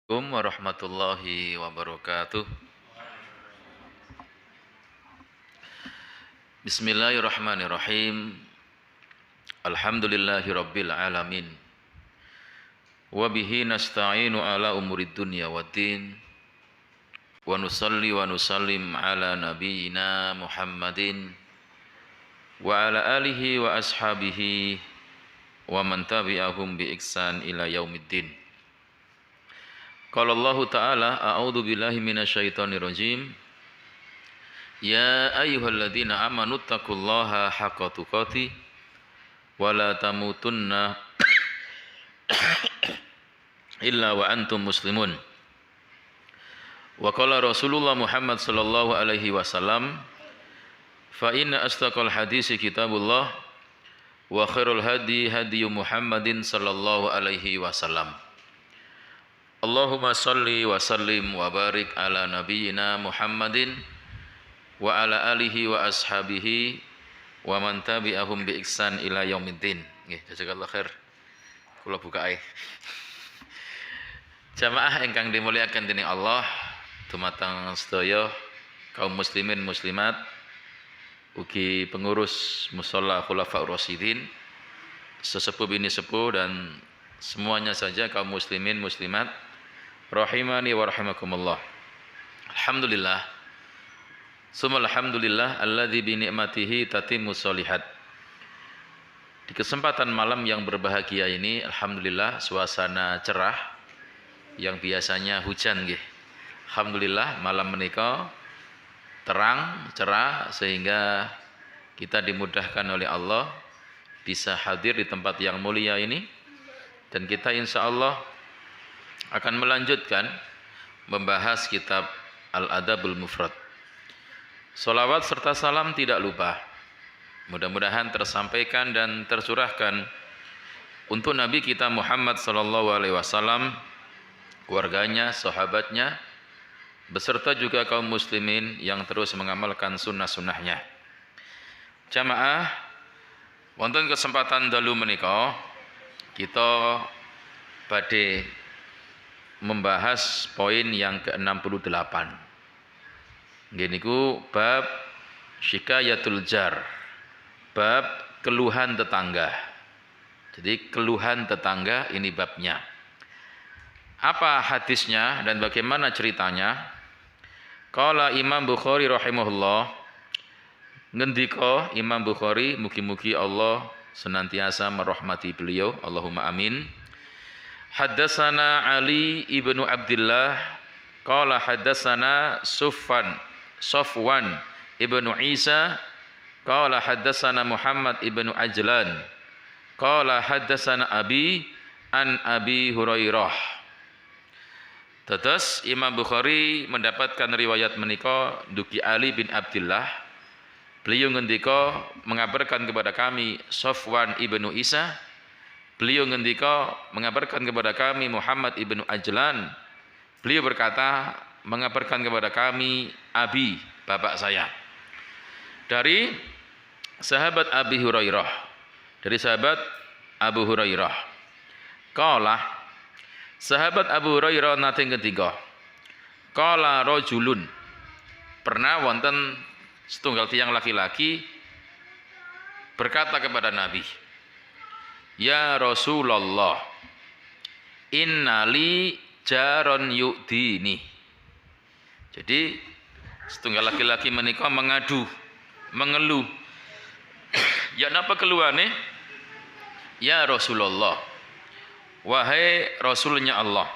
Assalamualaikum warahmatullahi wabarakatuh. Bismillahirrahmanirrahim. Alhamdulillahi rabbil alamin. Wa bihi nasta'inu ala umurid dunya waddin. Wa nusalli wa nusallim ala nabiyyina Muhammadin wa ala alihi wa ashabihi wa man tabi'ahum bi ihsan ila yaumiddin. Qala Allah Ta'ala, a'udzu billahi minasyaitonir rajim. Ya ayyuhalladzina amanu taqullaha haqqa tuqatih wa la tamutunna illa wa antum muslimun. Wa qala Rasulullah Muhammad sallallahu alaihi wasallam, fa inna astaqal hadisi kitabullah wa khairul hadi hadiyu Muhammadin sallallahu alaihi wasallam. Allahumma salli wa sallim wa barik ala nabiyyina Muhammadin wa ala alihi wa ashabihi wa man tabi'ahum bi ihsan ila yaumiddin. Nggih, jazakallahu khair. Kula buka ae. Jamaah ingkang dimulyakaken dening Allah, dumateng sedaya kaum muslimin muslimat, ugi pengurus mushola Khulafaur Rasyidin, sesepuh bini sepuh dan semuanya saja kaum muslimin muslimat rahimani wa rahimakumullah. Alhamdulillah. Summa alhamdulillah alladzi bi ni'matihi tatimmus sholihat. Di kesempatan malam yang berbahagia ini, alhamdulillah suasana cerah yang biasanya hujan nggih. Alhamdulillah malam menika terang, cerah sehingga kita dimudahkan oleh Allah bisa hadir di tempat yang mulia ini, dan kita insyaallah akan melanjutkan membahas kitab Al-Adabul Mufrad. Salawat serta salam tidak lupa mudah-mudahan tersampaikan dan tercurahkan untuk Nabi kita Muhammad sallallahu alaihi wasallam, keluarganya, sahabatnya, beserta juga kaum muslimin yang terus mengamalkan sunnah-sunnahnya. Jamaah, wonten kesempatan dalu menika kita badhe membahas poin yang ke-68. Nggih niku bab syikayatul jar. Bab keluhan tetangga. Jadi keluhan tetangga ini babnya. Apa hadisnya dan bagaimana ceritanya? Qala Imam Bukhari rahimahullah, ngendika Imam Bukhari, mugi-mugi Allah senantiasa merahmati beliau, Allahumma amin. Haddatsana Ali ibnu Abdullah qala haddatsana Safwan ibnu Isa qala haddatsana Muhammad ibnu Ajlan qala haddatsana Abi an Abi Hurairah. Tetes Imam Bukhari mendapatkan riwayat menika dugi Ali bin Abdullah. Beliau ngendika mengabarkan kepada kami Safwan ibnu Isa. Beliau ngendika mengabarkan kepada kami Muhammad ibnu Ajlan. Beliau berkata mengabarkan kepada kami Abi, bapak saya. Dari sahabat Abi Hurairah. Dari sahabat Abu Hurairah. Qala, sahabat Abu Hurairah nate ngendika. Qala rajulun. Pernah wonten setunggal tiyang laki-laki berkata kepada Nabi, ya Rasulullah, innali jaron yu'dini. Jadi setunggal laki-laki menika mengadu, mengeluh. Ya napa keluhane? Ya Rasulullah, wahai Rasulnya Allah,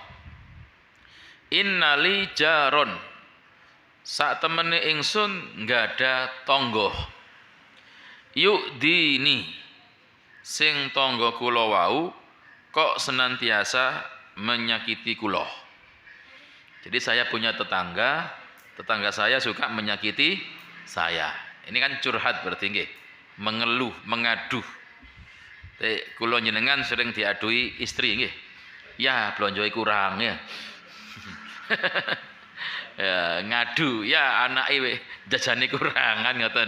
innali jaron, sak temene ingsun nggada tangga, yu'dini, sing tangga kula wau kok senantiasa menyakiti kula. Jadi saya punya tetangga saya suka menyakiti saya. Ini kan curhat berarti nggih, mengeluh, mengadu. Kula jenengan sering diadui istri nggih. Ya, blonjoe kurang ya. Ya, ngadu, ya anake jajane kurang kan ngoten.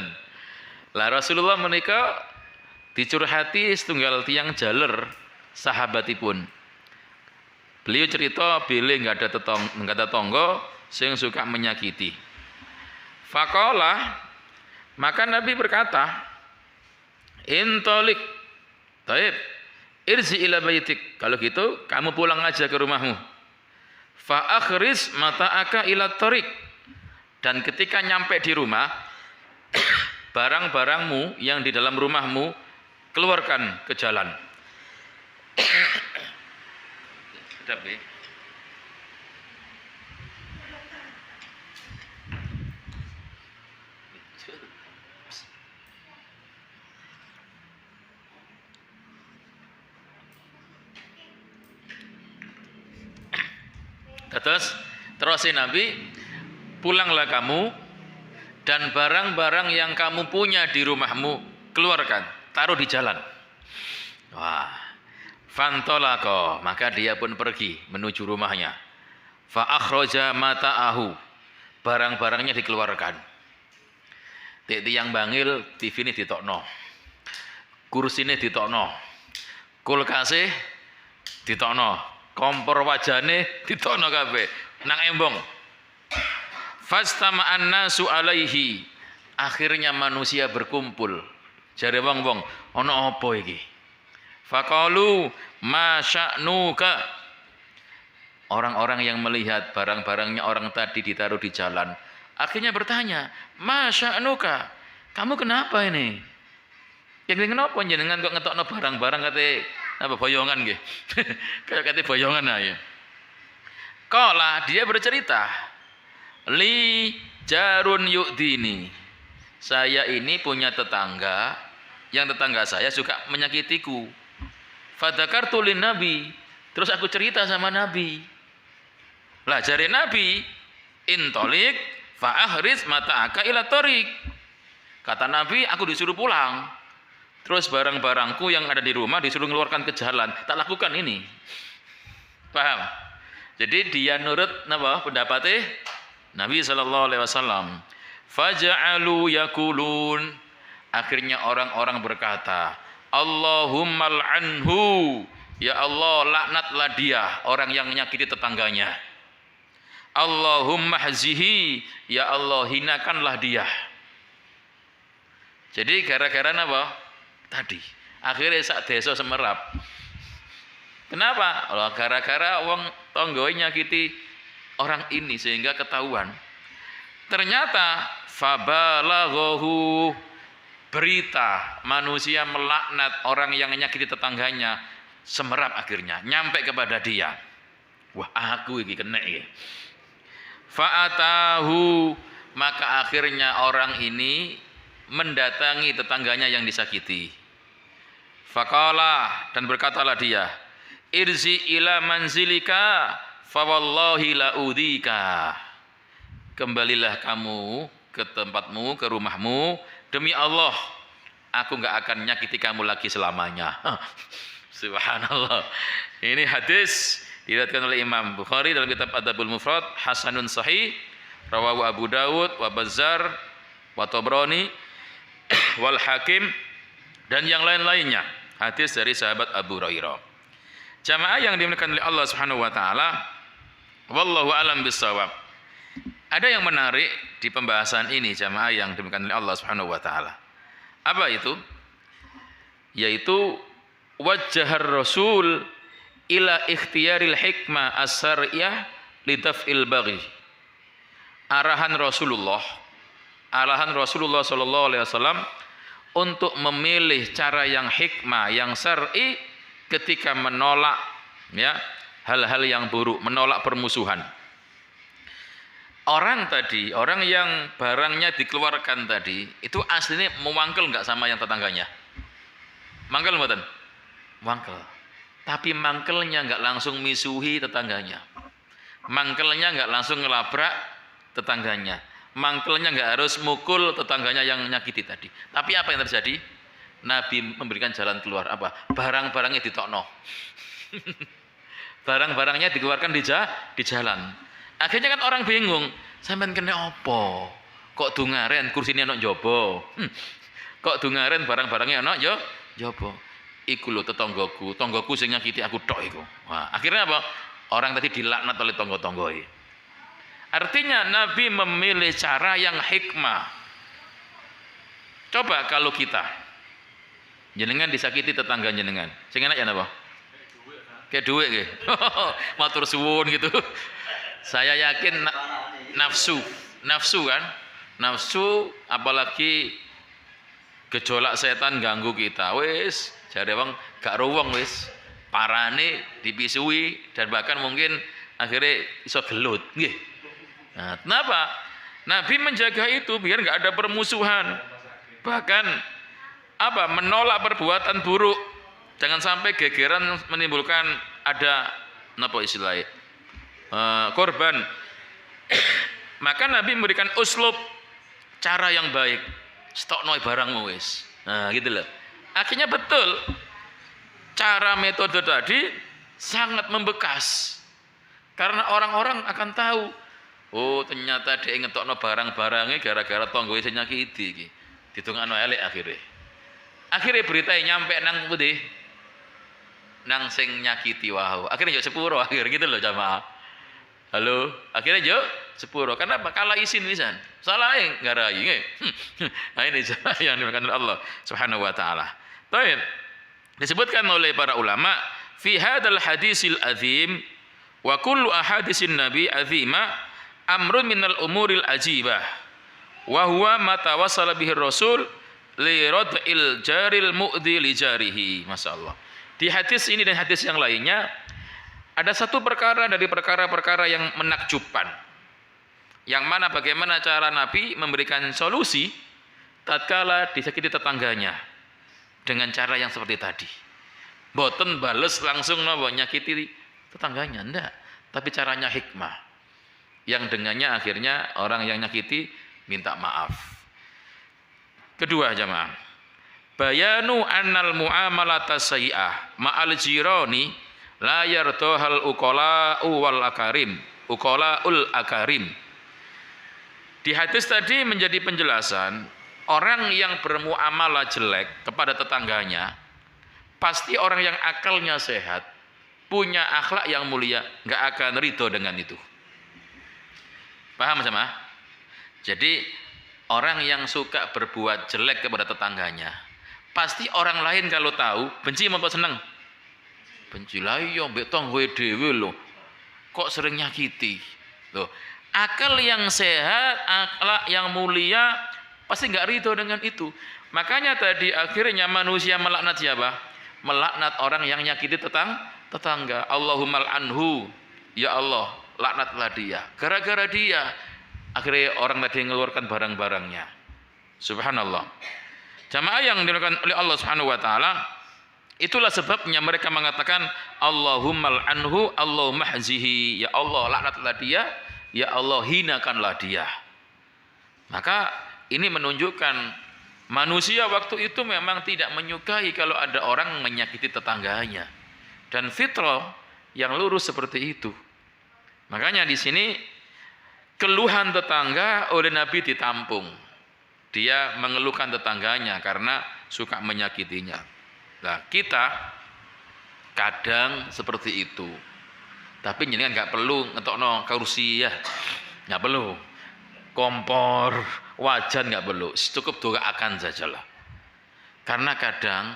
Lah Rasulullah menika dicurhati setunggal tiang jaler sahabatipun. Beliau cerita bilih nggak ada tonggo sing suka menyakiti. Faqala, maka Nabi berkata, "Intolik, taib, irji ila baitik." Kalau gitu, kamu pulang aja ke rumahmu. Fa akhris mata'aka ila tariq. Dan ketika nyampe di rumah, barang-barangmu yang di dalam rumahmu keluarkan ke jalan. Tapi terus Nabi, pulanglah kamu dan barang-barang yang kamu punya di rumahmu keluarkan, taruh di jalan. Wah, fantolako, maka dia pun pergi menuju rumahnya. Fa akhraja mata'ahu, barang-barangnya dikeluarkan. Yang bangil, TV ini ditokno, kursi ini ditokno, kulkase ditokno, kompor wajane ditokno kabeh nang embong. Fastama'an nasu alaihi, akhirnya manusia berkumpul. Jare wong-wong, ana apa iki? Faqalu ma sya'nuka. Orang-orang yang melihat barang-barangnya orang tadi ditaruh di jalan, akhirnya bertanya, ma sya'nuka, kamu kenapa ini? Yang kenapa jenengan kok ngetokno barang-barang kate apa boyongan nggih? Kayak kate boyongan aja. Qala, dia bercerita, li jarun yu'dini. Saya ini punya tetangga, yang tetangga saya suka menyakitiku. Fadzakartu lin nabi, terus aku cerita sama Nabi. Lah jare Nabi, intolik fa ahris mata'aka ila tariq. Kata Nabi, aku disuruh pulang. Terus barang-barangku yang ada di rumah disuruh mengeluarkan ke jalan. Tak lakukan ini. Paham? Jadi dia nurut napa pendapatnya Nabi sallallahu alaihi wasallam. Faja'alu yakulun. Akhirnya orang-orang berkata, Allahumma al'anhu, ya Allah laknatlah dia, orang yang menyakiti tetangganya. Allahumma hazihi, ya Allah hinakanlah dia. Jadi gara-gara apa? Tadi akhirnya sak desa semerap. Kenapa? Allah, gara-gara wong tonggoe nyakiti orang ini sehingga ketahuan. Ternyata fabalaghahu, berita manusia melaknat orang yang menyakiti tetangganya semerap, akhirnya nyampe kepada dia. Wah, aku iki kena iki. Fa'atahu, maka akhirnya orang ini mendatangi tetangganya yang disakiti. Faqala, dan berkatalah dia, irzi ila manzilika fawallahi la'udika. Kembalilah kamu ke tempatmu, ke rumahmu, demi Allah aku enggak akan nyakiti kamu lagi selamanya. Subhanallah. Ini hadis diriwayatkan oleh Imam Bukhari dalam kitab Adabul Mufrad, hasanun sahih, rawahu Abu Dawud wa Bazzar wa Tabrani wal Hakim dan yang lain-lainnya. Hadis dari sahabat Abu Hurairah. Jamaah yang dimuliakan oleh Allah Subhanahu wa taala, wallahu alam bissawab. Ada yang menarik di pembahasan ini, jamaah yang dimuliakan oleh Allah Subhanahu wa taala. Apa itu? Yaitu wajhar Rasul ila ikhtiyaril hikmah as-sar'iyah lidaf'il baghi. Arahan Rasulullah sallallahu alaihi wasallam untuk memilih cara yang hikmah, yang syar'i ketika menolak ya hal-hal yang buruk, menolak permusuhan. Orang yang barangnya dikeluarkan tadi, itu aslinya mewangkel enggak sama yang tetangganya? Mangkel mboten? Mangkel. Tapi mangkelnya enggak langsung misuhi tetangganya. Mangkelnya enggak langsung ngelabrak tetangganya. Mangkelnya enggak harus mukul tetangganya yang nyakiti tadi. Tapi apa yang terjadi? Nabi memberikan jalan keluar. Apa? Barang-barangnya ditokno. Barang-barangnya dikeluarkan di jalan. Akhirnya kan orang bingung, sampean kena apa? Kok dungaren kursine ana njaba? Kok dungaren barang-barangnya ana njaba? Iku lho tetanggaku sing nyakiti aku tok iku. Wah, akhirnya apa? Orang tadi dilaknat oleh tonggo-tonggoi. Artinya Nabi memilih cara yang hikmah. Coba kalau kita jenengan disakiti tetangga jenengan, sing enak ya napa? Kayak duit nggih. Matur suwun gitu. Saya yakin nafsu kan? Nafsu apalagi gejolak setan ganggu kita. Wis, jare wong gak ruwong wis. Parane dipisui dan bahkan mungkin akhirnya iso gelut nggih. Nah, kenapa? Nabi menjaga itu biar nggak ada permusuhan. Bahkan menolak perbuatan buruk. Jangan sampai gegeran menimbulkan ada napa istilahnya? Korban. Maka Nabi memberikan uslub cara yang baik. Stokno barangmu wis. Nah, gitu loh. Akhirnya betul. Cara metode tadi sangat membekas. Karena orang-orang akan tahu, oh ternyata dia ngetokno barang-barangnya gara-gara tonggo sing nyakiti iki. Ditungakno elek akhirnya. Akhirnya berita yang nyampe nang putih. Nang sing nyakiti wau. Akhirnya yo sepuro akhir gitu loh jamaah. Halo, akhirnya yo sepuro. Karena kalah isin pisan. Salah ngarai nggih. Nah ini yang dimakan Allah Subhanahu wa taala. Baik. Disebutkan oleh para ulama fi hadzal hadisil azim wa kullu ahadisin nabi azima amrun minal umuril ajibah wa huwa ma tawassala bihi rasul li rad'il jaril mu'dhi li jarihi. Masyaallah. Di hadis ini dan hadis yang lainnya ada satu perkara dari perkara-perkara yang menakjubkan. Yang mana bagaimana cara Nabi memberikan solusi tatkala disakiti tetangganya dengan cara yang seperti tadi. Boten bales langsung napa nyakiti tetangganya, enggak, tapi caranya hikmah. Yang dengannya akhirnya orang yang nyakiti minta maaf. Kedua jamaah, bayanu annal muamalata sayyi'ah ma'al jirani la yardohal uqala'u wal akarim, uqala'ul akarim. Di hadis tadi menjadi penjelasan orang yang bermuamalah jelek kepada tetangganya pasti orang yang akalnya sehat, punya akhlak yang mulia, nggak akan ridho dengan itu. Paham sama? Jadi orang yang suka berbuat jelek kepada tetangganya, pasti orang lain kalau tahu benci apa seneng? Benci lah yo mbek tanggoe dhewe lho. Kok sering nyakiti. Loh, akal yang sehat, akhlak yang mulia pasti nggak ridho dengan itu. Makanya tadi akhirnya manusia melaknat siapa? Melaknat orang yang nyakiti tetangga. Allahumma anhu, ya Allah, laknatlah dia. Gara-gara dia, akhirnya orang tadi mengeluarkan barang-barangnya. Subhanallah. Jamaah yang dilakukan oleh Allah Subhanahu wa taala, itulah sebabnya mereka mengatakan Allahumma anhu, Allahumma hzihi, ya Allah, laknatlah dia, ya Allah, hinakanlah dia. Maka ini menunjukkan manusia waktu itu memang tidak menyukai kalau ada orang menyakiti tetangganya. Dan fitrah yang lurus seperti itu. Makanya di sini keluhan tetangga oleh Nabi ditampung. Dia mengeluhkan tetangganya karena suka menyakitinya. Nah, kita kadang seperti itu. Tapi jenengan nggak perlu ngetokno kursi ya. Nggak perlu. Kompor, wajan nggak perlu, cukup doakan sajalah. Karena kadang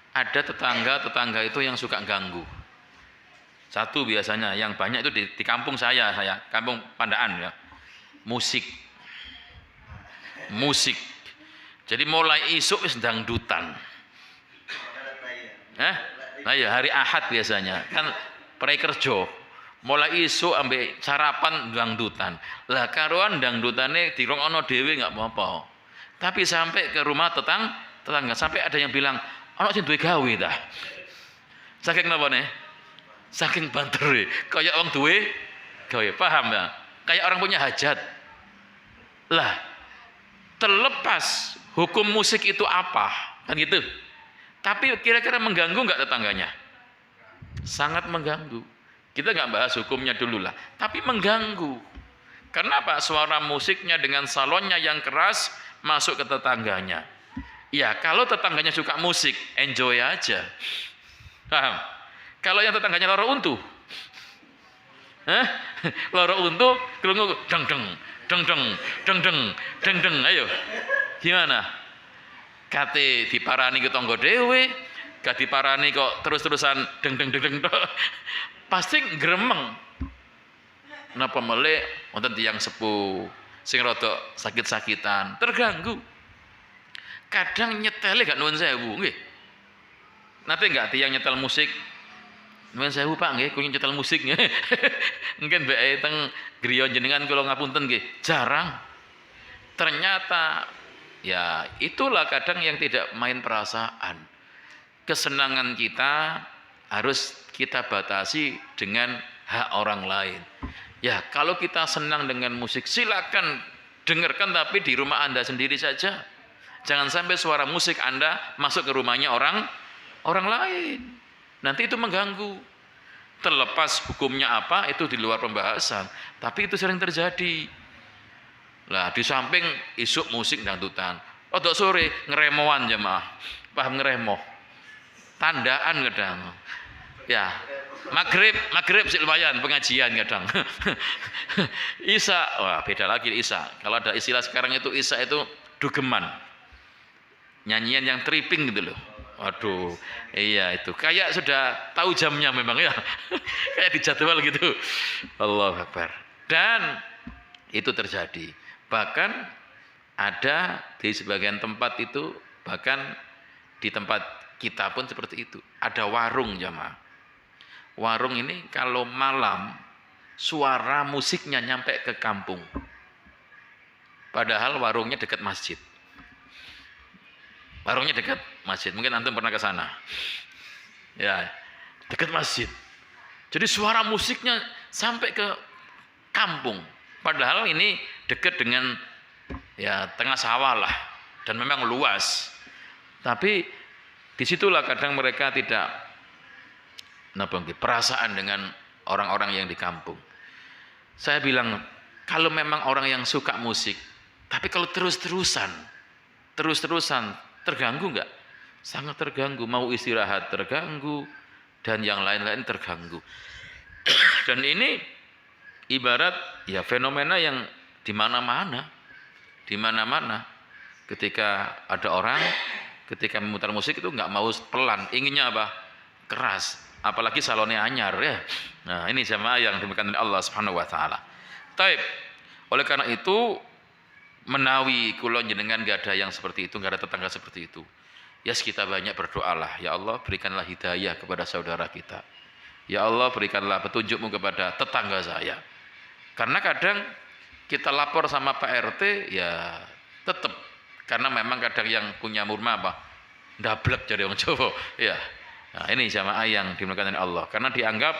ada tetangga itu yang suka ganggu. Satu biasanya, yang banyak itu di kampung saya, kampung Pandaan ya, musik. Jadi mulai isuk wis dangdutan. Nah ya hari Ahad biasanya, kan prai kerja. Mulai isu ambek sarapan dangdutan. Lah karuan dangdutane dirongokno dhewe enggak apa-apa. Tapi sampai ke rumah tetangga sampai ada yang bilang, "Ono sing duwe gawe ta?" Saking napa nih? Saking bantere, kayak wong duwe gawe, paham ya? Kayak orang punya hajat. Lah, terlepas hukum musik itu apa? Kan gitu. Tapi kira-kira mengganggu enggak tetangganya? Sangat mengganggu. Kita nggak bahas hukumnya dulu lah, tapi mengganggu. Kenapa? Suara musiknya dengan salonnya yang keras masuk ke tetangganya. Ya, kalau tetangganya suka musik, enjoy aja. Paham? Kalau yang tetangganya loro untu, Hah? Loro untu krungu deng deng deng deng deng deng deng deng. Ayo. Gimana? Kate diparani ke tangga dhewe, gak diparani kok terus-terusan deng deng deng deng. Pasti gremeng. Napa melek wonten tiyang sepuh sing rada sakit-sakitan, terganggu. Kadang nyetele gak nuwun sewu nggih. Nate enggak tiyang nyetel musik? Nuwun sewu Pak nggih, kula nyetel musik nggih. Mungkin mbek teng griya jenengan kula ngapunten nggih. Jarang. Ternyata ya itulah kadang yang tidak main perasaan. Kesenangan kita harus kita batasi dengan hak orang lain. Ya, kalau kita senang dengan musik, silakan dengarkan tapi di rumah Anda sendiri saja. Jangan sampai suara musik Anda masuk ke rumahnya orang lain. Nanti itu mengganggu. Terlepas hukumnya apa, itu di luar pembahasan. Tapi itu sering terjadi. Lah, di samping isuk musik dangdutan. Odok sore ngeremoan jemaah. Paham ngeremoh? Tandaan kadang. Ya, maghrib sih lumayan pengajian kadang. Isya, wah beda lagi Isya. Kalau ada istilah sekarang itu Isya itu dugeman. Nyanyian yang tripping gitu loh. Waduh, iya itu. Kayak sudah tahu jamnya memang ya. Kayak dijadwal gitu. Allahu Akbar. Dan itu terjadi. Bahkan ada di sebagian tempat itu, bahkan di tempat kita pun seperti itu. Ada warung jamaah. Warung ini kalau malam suara musiknya nyampe ke kampung. Padahal warungnya dekat masjid. Warungnya dekat masjid. Mungkin antum pernah ke sana. Ya, dekat masjid. Jadi suara musiknya sampai ke kampung. Padahal ini dekat dengan ya tengah sawah lah dan memang luas. Tapi disitulah kadang mereka tidak perasaan dengan orang-orang yang di kampung. Saya bilang kalau memang orang yang suka musik, tapi kalau terus-terusan terganggu enggak? Sangat terganggu. Mau istirahat terganggu dan yang lain-lain terganggu. Dan ini ibarat ya fenomena yang di mana-mana. Di mana-mana. Ketika ada orang ketika memutar musik itu enggak mau pelan, inginnya apa? Keras. Apalagi salonnya anyar ya. Nah, ini jamaah yang dimuliakan oleh Allah Subhanahu wa taala. Taib. Oleh karena itu menawi kula jenengan gak ada yang seperti itu, gak ada tetangga seperti itu. Ya kita banyak berdoalah, ya Allah berikanlah hidayah kepada saudara kita. Ya Allah berikanlah petunjukmu kepada tetangga saya. Karena kadang kita lapor sama Pak RT ya tetap karena memang kadang yang punya murma apa? Ndablek jadi orang Jawa. Ya. Nah, ini jamaah yang dimuliakan oleh Allah karena dianggap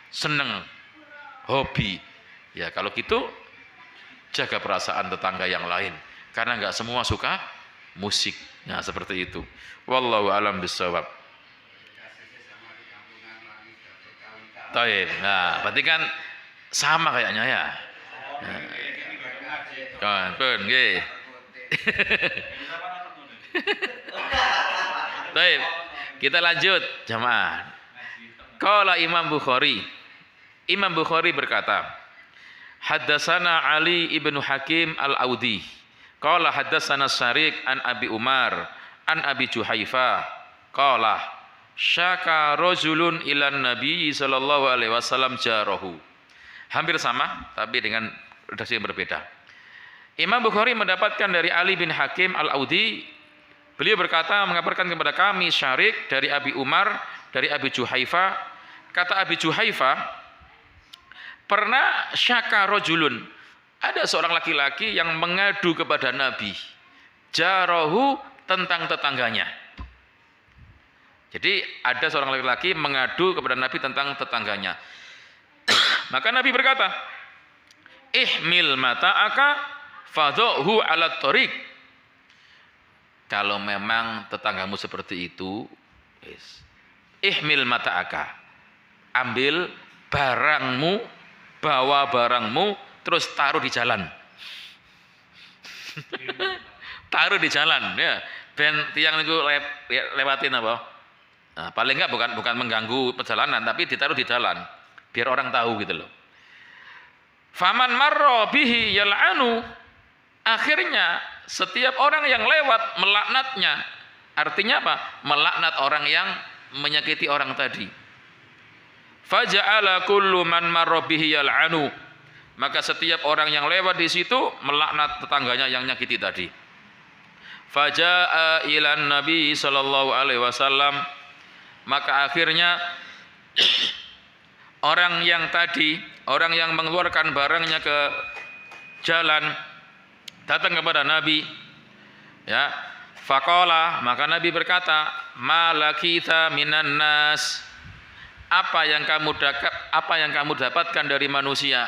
seneng, hobi. Ya kalau gitu jaga perasaan tetangga yang lain karena enggak semua suka musik. Nah, seperti itu. Wallahu alam bisawab. Taib. Nah, berarti kan sama kayaknya ya. Kan, pun nggih. Taib. Kita lanjut, jamaah. Qala Imam Bukhari. Imam Bukhari berkata, Haddatsana Ali ibnu Hakim al-Audi. Qala haddatsana Syariq an Abi Umar an Abi Juhaifa. Qala syaka rajulun ilan Nabi sallallahu alaihi wasallam jarahu. Hampir sama tapi dengan redaksi yang berbeda. Imam Bukhari mendapatkan dari Ali bin Hakim al-Audi. Beliau berkata mengabarkan kepada kami Syariq dari Abi Umar dari Abi Juhaifa. Kata Abi Juhaifa, pernah syaka rajulun, ada seorang laki-laki yang mengadu kepada Nabi jarahu tentang tetangganya. Jadi ada seorang laki-laki mengadu kepada Nabi tentang tetangganya. Maka Nabi berkata, ihmil mata'aka fadhuhu ala tariq. Kalau memang tetanggamu seperti itu, ihmil mata'aka, ambil barangmu, bawa barangmu, terus taruh di jalan. Taruh di jalan, ya. Ben tiang itu lewatin apa? Nah, paling enggak bukan mengganggu perjalanan, tapi ditaruh di jalan, biar orang tahu gitu loh. Faman marra bihi yal'anu, akhirnya setiap orang yang lewat melaknatnya. Artinya apa? Melaknat orang yang menyakiti orang tadi. Faja'ala kullu man marra bihi yal'anu, maka setiap orang yang lewat di situ melaknat tetangganya yang nyakiti tadi. Faja'a ilan Nabi sallallahu alaihi wasallam, maka akhirnya orang yang tadi, orang yang mengeluarkan barangnya ke jalan, datang kepada Nabi, ya. Faqala, maka Nabi berkata, malakita minan nas, apa yang kamu dapatkan dari manusia?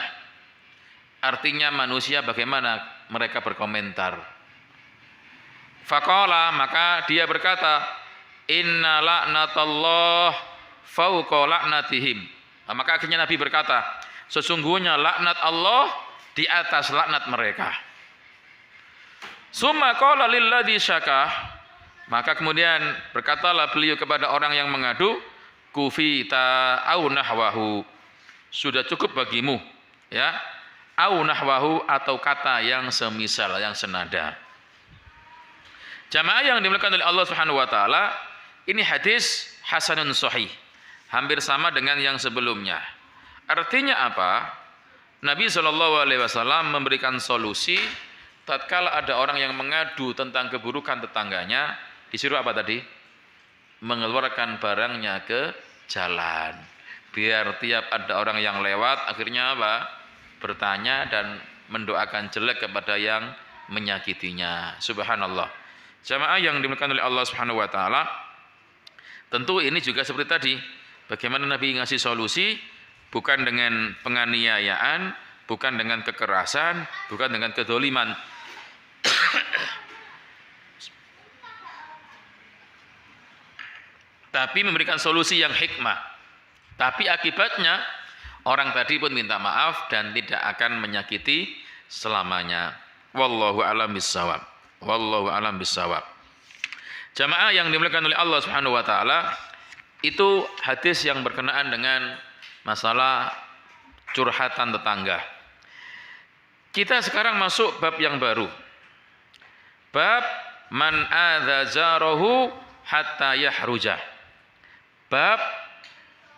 Artinya manusia bagaimana mereka berkomentar. Faqala, maka dia berkata, inna la'natallah fauqa la'natihim. Maka akhirnya Nabi berkata, sesungguhnya laknat Allah di atas laknat mereka. Summa qala lilladzi syaka, maka kemudian berkatalah beliau kepada orang yang mengadu, kufita au nahwahu, sudah cukup bagimu, ya, au nahwahu, atau kata yang semisal, yang senada. Jamaah yang dimuliakan oleh Allah Subhanahu wa taala, ini hadis hasanun sahih, hampir sama dengan yang sebelumnya. Artinya apa? Nabi SAW memberikan solusi tatkala ada orang yang mengadu tentang keburukan tetangganya, disuruh apa tadi? Mengeluarkan barangnya ke jalan. Biar tiap ada orang yang lewat, akhirnya apa? Bertanya dan mendoakan jelek kepada yang menyakitinya. Subhanallah. Jamaah yang dimuliakan oleh Allah Subhanahu wa taala, tentu ini juga seperti tadi, bagaimana Nabi ngasih solusi, bukan dengan penganiayaan, bukan dengan kekerasan, bukan dengan kedoliman. Tapi memberikan solusi yang hikmah. Tapi akibatnya orang tadi pun minta maaf dan tidak akan menyakiti selamanya. Wallahu a'lam bissawab. Wallahu a'lam bissawab. Jamaah yang dimuliakan oleh Allah Subhanahu wa taala, itu hadis yang berkenaan dengan masalah curhatan tetangga. Kita sekarang masuk bab yang baru. Bab man adza jarahu hatta yahruja. Bab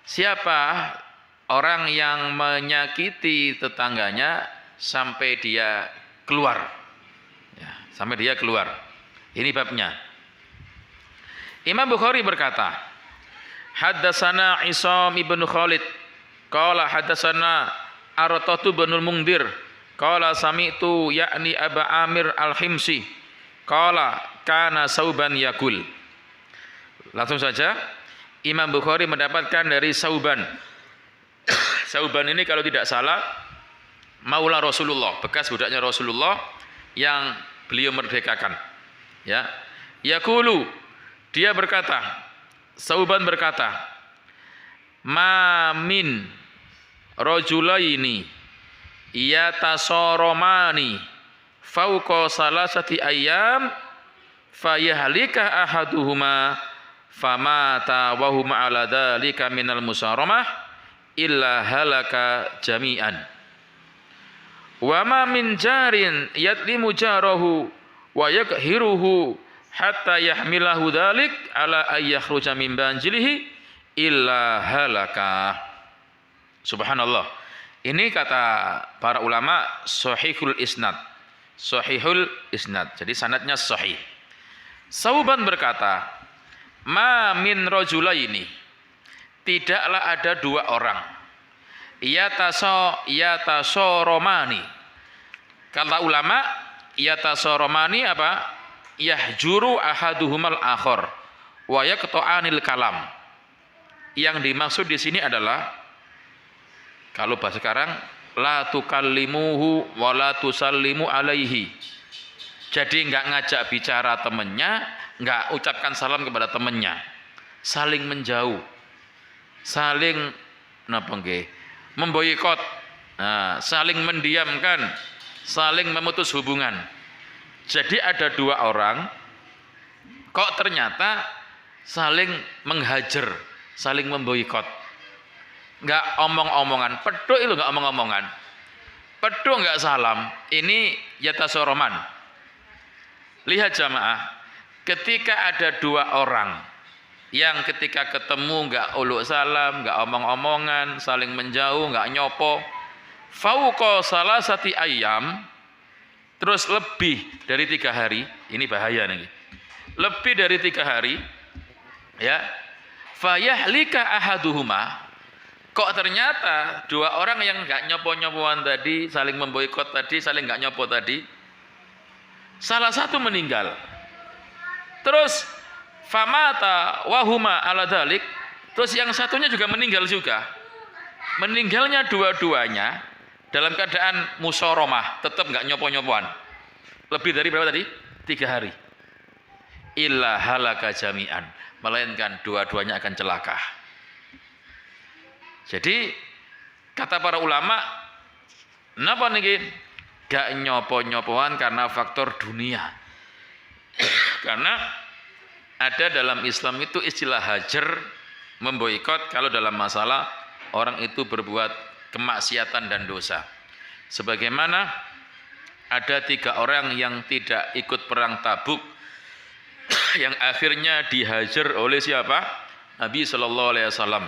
siapa orang yang menyakiti tetangganya sampai dia keluar. Ya, sampai dia keluar. Ini babnya. Imam Bukhari berkata, haddatsana Isam ibn Khalid, qala haddatsana Artatu bin Mungdir, qala sami'tu yakni Aba Amir Al-Himsi, qala kana Sauban yakul. Langsung saja Imam Bukhari mendapatkan dari Sauban. Sauban ini kalau tidak salah maula Rasulullah, bekas budaknya Rasulullah yang beliau merdekakan. Ya. Yaqulu, dia berkata, Sauban berkata, ma min rajulaini yatasoromani fauqa salasati ayyam fayahlika ahaduhuma famata wa huma ala dzalika minal musaramah illa halaka jami'an. Wa ma min jarin yatlimu jarahu wa yakhiruhu hatta yahmilahu dzalik ala ayyakhruja min banjilihi illa halaka. Subhanallah. Ini kata para ulama sahihul isnad. Sahihul isnad. Jadi sanadnya sahih. Sauban berkata, ma min rajulaini, tidaklah ada dua orang, yatasoromani. Kata ulama, yatasoromani apa? Yahjuru ahaduhumal akhar wa yaqta'anil kalam. Yang dimaksud di sini adalah, kalau bahasa sekarang, la tukallimuhu wa la tusallimu alaihi. Jadi enggak ngajak bicara temannya, enggak ucapkan salam kepada temannya. Saling menjauh. Saling memboikot. Nah, saling mendiamkan, saling memutus hubungan. Jadi ada dua orang kok ternyata saling menghajar, saling memboikot. Enggak omong-omongan, peduk itu enggak omong-omongan. Pedo enggak salam, ini yatasoroman. Lihat jamaah, ketika ada dua orang yang ketika ketemu enggak uluk salam, enggak omong-omongan, saling menjauh, enggak nyopo, fauqa salasati ayyam, terus lebih dari 3 hari, ini bahaya nih. Lebih dari 3 hari, ya, fayahlika ahaduhuma, kok ternyata dua orang yang nggak nyopo-nyopoan tadi, saling memboikot tadi, saling nggak nyopo tadi, salah satu meninggal. Terus famata wahuma ala dalik, terus yang satunya juga meninggal juga. Meninggalnya dua-duanya dalam keadaan musoromah, tetap nggak nyopo-nyopoan. Lebih dari berapa tadi? 3 hari. Illa halaka jami'an, melainkan dua-duanya akan celaka. Jadi kata para ulama, napa niki gak nyopo-nyopoan karena faktor dunia. Karena ada dalam Islam itu istilah hajar, memboikot kalau dalam masalah orang itu berbuat kemaksiatan dan dosa. Sebagaimana ada 3 orang yang tidak ikut perang Tabuk yang akhirnya dihajar oleh siapa? Nabi Shallallahu Alaihi Wasallam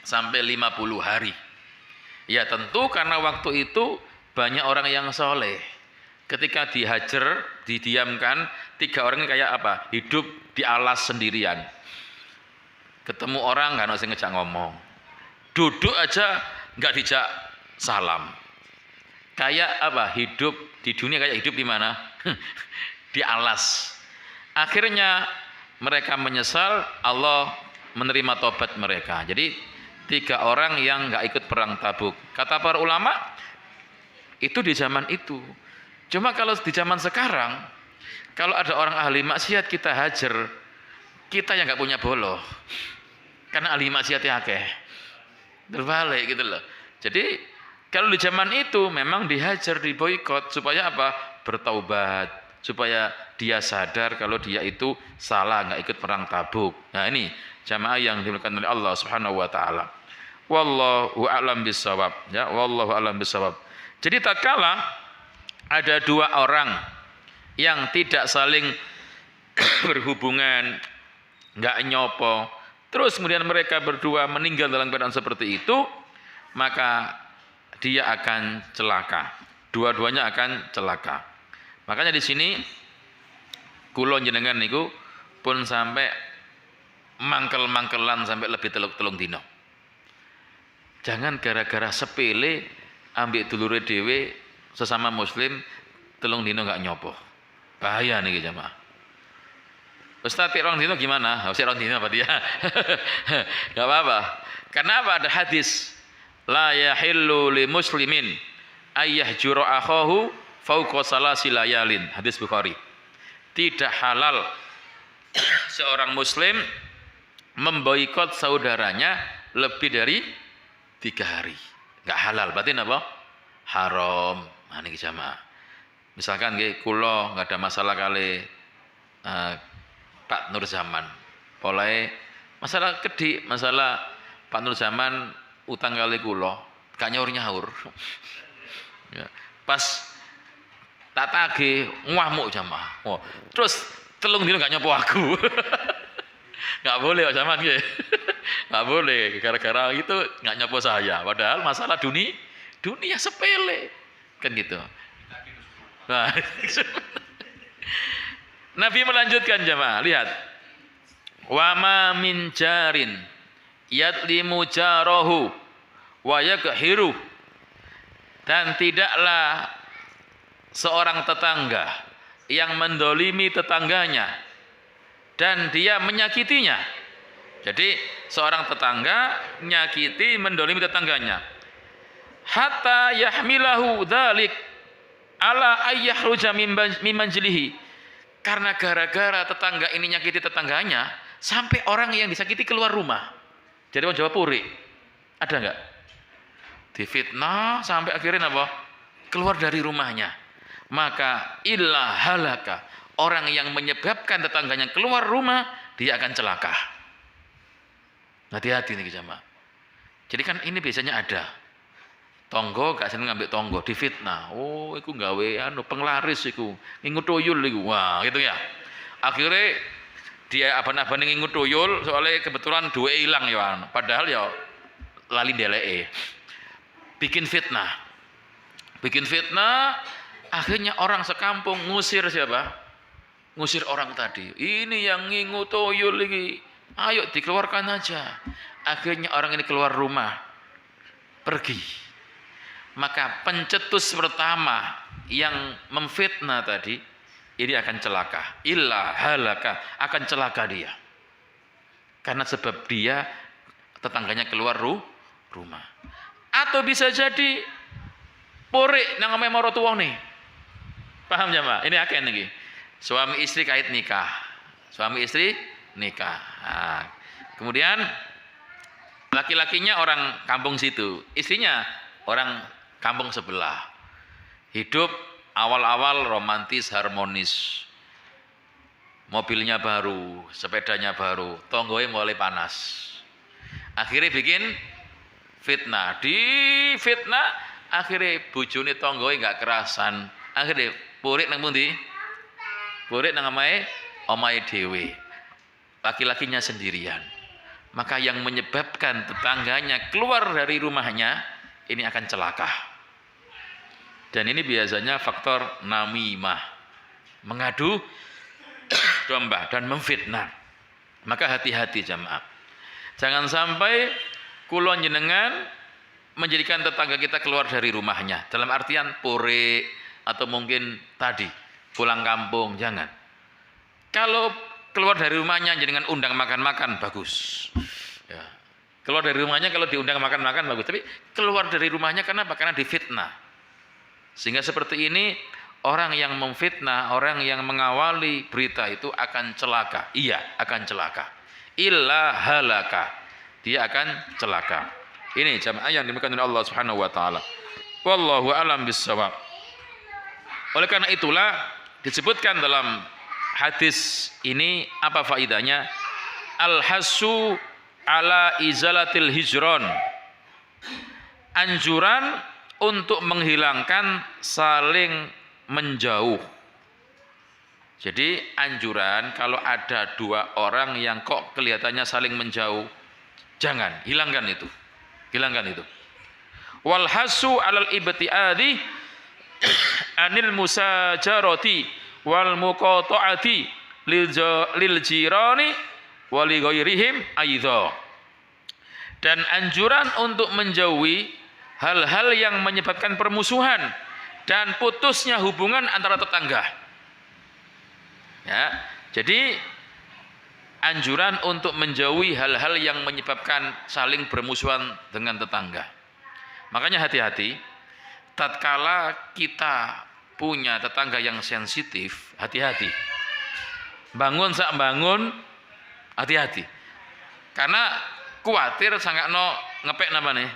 sampai 50 hari. Ya tentu karena waktu itu banyak orang yang soleh. Ketika dihajar, didiamkan, 3 orang ini kayak apa? Hidup di alas sendirian. Ketemu orang nggak usah ngejak ngomong. Duduk aja nggak dijak salam. Kayak apa? Hidup di dunia kayak hidup di mana? Di alas. Akhirnya mereka menyesal, Allah menerima tobat mereka. Jadi 3 orang yang nggak ikut perang Tabuk. Kata para ulama, itu di zaman itu. Cuma kalau di zaman sekarang, kalau ada orang ahli maksiat kita hajar, kita yang nggak punya boloh. Karena ahli maksiatnya akeh. Terbalik gitu loh. Jadi kalau di zaman itu memang dihajar, diboikot supaya apa? Bertaubat, supaya dia sadar kalau dia itu salah, nggak ikut perang Tabuk. Nah ini jamaah yang dimuliakan oleh Allah Subhanahu wa taala. Wallahu a'lam bissawab. Ya, wallahu a'lam bissawab. Jadi tatkala ada 2 orang yang tidak saling berhubungan, nggak nyopo, terus kemudian mereka berdua meninggal dalam keadaan seperti itu, maka dia akan celaka. Dua-duanya akan celaka. Makanya di sini kula jenengan niku pun sampai mangkel-mangkelan sampai lebih telung dino. Jangan gara-gara sepele ambek dulure dhewe sesama muslim telung dino enggak nyopo. Bahaya nih jamaah. Ustaz rong dino gimana? Harus rong dino apa dia? Enggak apa-apa. Karena apa? Ada hadis la yahillu li muslimin ayyahjura akhahu fauqa salasi layalin. Hadis Bukhari. Tidak halal seorang muslim memboikot saudaranya lebih dari 3 hari. Enggak halal, berarti apa? Haram. Nah niki jamaah. Misalkan nggih kula enggak ada masalah kali Pak Nur Zaman. Polahe masalah kedhi, masalah Pak Nur Zaman utang kali kula, gak nyaur-nyaur. Ya. Pas tak tagih ngamuk jamaah. Oh, terus telung dino gak nyopo aku. Gak boleh kok zaman nggih. Gak boleh gara-gara itu gak nyopo saya. Padahal masalah dunia sepele. Kan gitu. Nah, Nabi melanjutkan jamaah, lihat. Wa ma min jarin yatlimu jarahu wa yakhiru, dan tidaklah seorang tetangga yang mendolimi tetangganya dan dia menyakitinya. Jadi seorang tetangga menyakiti, mendolimi tetangganya. Hatta yahmilahu dzalik ala ayyahruja min manzilihi. Karena gara-gara tetangga ini nyakiti tetangganya, sampai orang yang disakiti keluar rumah. Jadi orang Jawa puri. Ada enggak? Difitnah sampai akhirnya apa? Keluar dari rumahnya. Maka illa halaka, orang yang menyebabkan tetangganya keluar rumah, dia akan celaka. Hati-hati nih jamaah. Jadi kan ini biasanya ada. Tonggo gak seneng ngambil tonggo, difitnah. Oh, iku gawe anu penglaris iku. Ngingu tuyul iku. Wah, gitu ya. Akhirnya dia aban-aban ngingu tuyul soalnya kebetulan duwe ilang ya. Padahal ya lali ndeleke. Bikin fitnah. Bikin fitnah, akhirnya orang sekampung ngusir siapa? Ngusir orang tadi. Ini yang ngingu tuyul iki. Ayo dikeluarkan aja. Akhirnya orang ini keluar rumah. Pergi. Maka pencetus pertama yang memfitnah tadi ini akan celaka. Illa halaka, akan celaka dia. Karena sebab dia tetangganya keluar rumah. Atau bisa jadi porik nang ame maro tuwane. Paham ya, Pak? Ini akeh niki. Suami istri kait nikah. Suami istri nikah. Nah, kemudian laki-lakinya orang kampung situ, istrinya orang kampung sebelah. Hidup awal-awal romantis, harmonis. Mobilnya baru, sepedanya baru, tonggoe mulai panas. Akhirnya bikin fitnah. Di fitnah, akhirnya bojone tonggoe gak kerasan. Akhirnya purik nang pundi? Purik nang omahe dhewe. Laki-lakinya sendirian. Maka yang menyebabkan tetangganya keluar dari rumahnya, ini akan celaka. Dan ini biasanya faktor namimah, mengadu domba dan memfitnah. Maka hati-hati jamaah. Jangan sampai kula jenengan menjadikan tetangga kita keluar dari rumahnya. Dalam artian pore atau mungkin tadi pulang kampung, jangan. Kalau keluar dari rumahnya jenengan undang makan-makan, bagus. Ya. Keluar dari rumahnya kalau diundang makan-makan bagus. Tapi keluar dari rumahnya kenapa? Karena difitnah. Sehingga seperti ini orang yang memfitnah, orang yang mengawali berita itu akan celaka. Iya, akan celaka. Illa halaka. Dia akan celaka. Ini jamaah yang dimuliakan oleh Allah Subhanahu wa taala. Wallahu a'lam bissawab. Oleh karena itulah disebutkan dalam hadis ini apa faidahnya? Al-hasu ala izalatil hijron. Anjuran untuk menghilangkan saling menjauh. Jadi anjuran kalau ada dua orang yang kok kelihatannya saling menjauh, jangan, hilangkan itu. Hilangkan itu. Wal hasu alal ibtiadi anil musajarati wal muqata'ati lil jirani wa li ghairihim aidha. Dan anjuran untuk menjauhi hal-hal yang menyebabkan permusuhan dan putusnya hubungan antara tetangga. Ya, jadi anjuran untuk menjauhi hal-hal yang menyebabkan saling bermusuhan dengan tetangga. Makanya hati-hati, tatkala kita punya tetangga yang sensitif, hati-hati. Bangun sak bangun, hati-hati. Karena khawatir sangat ngepek namanya.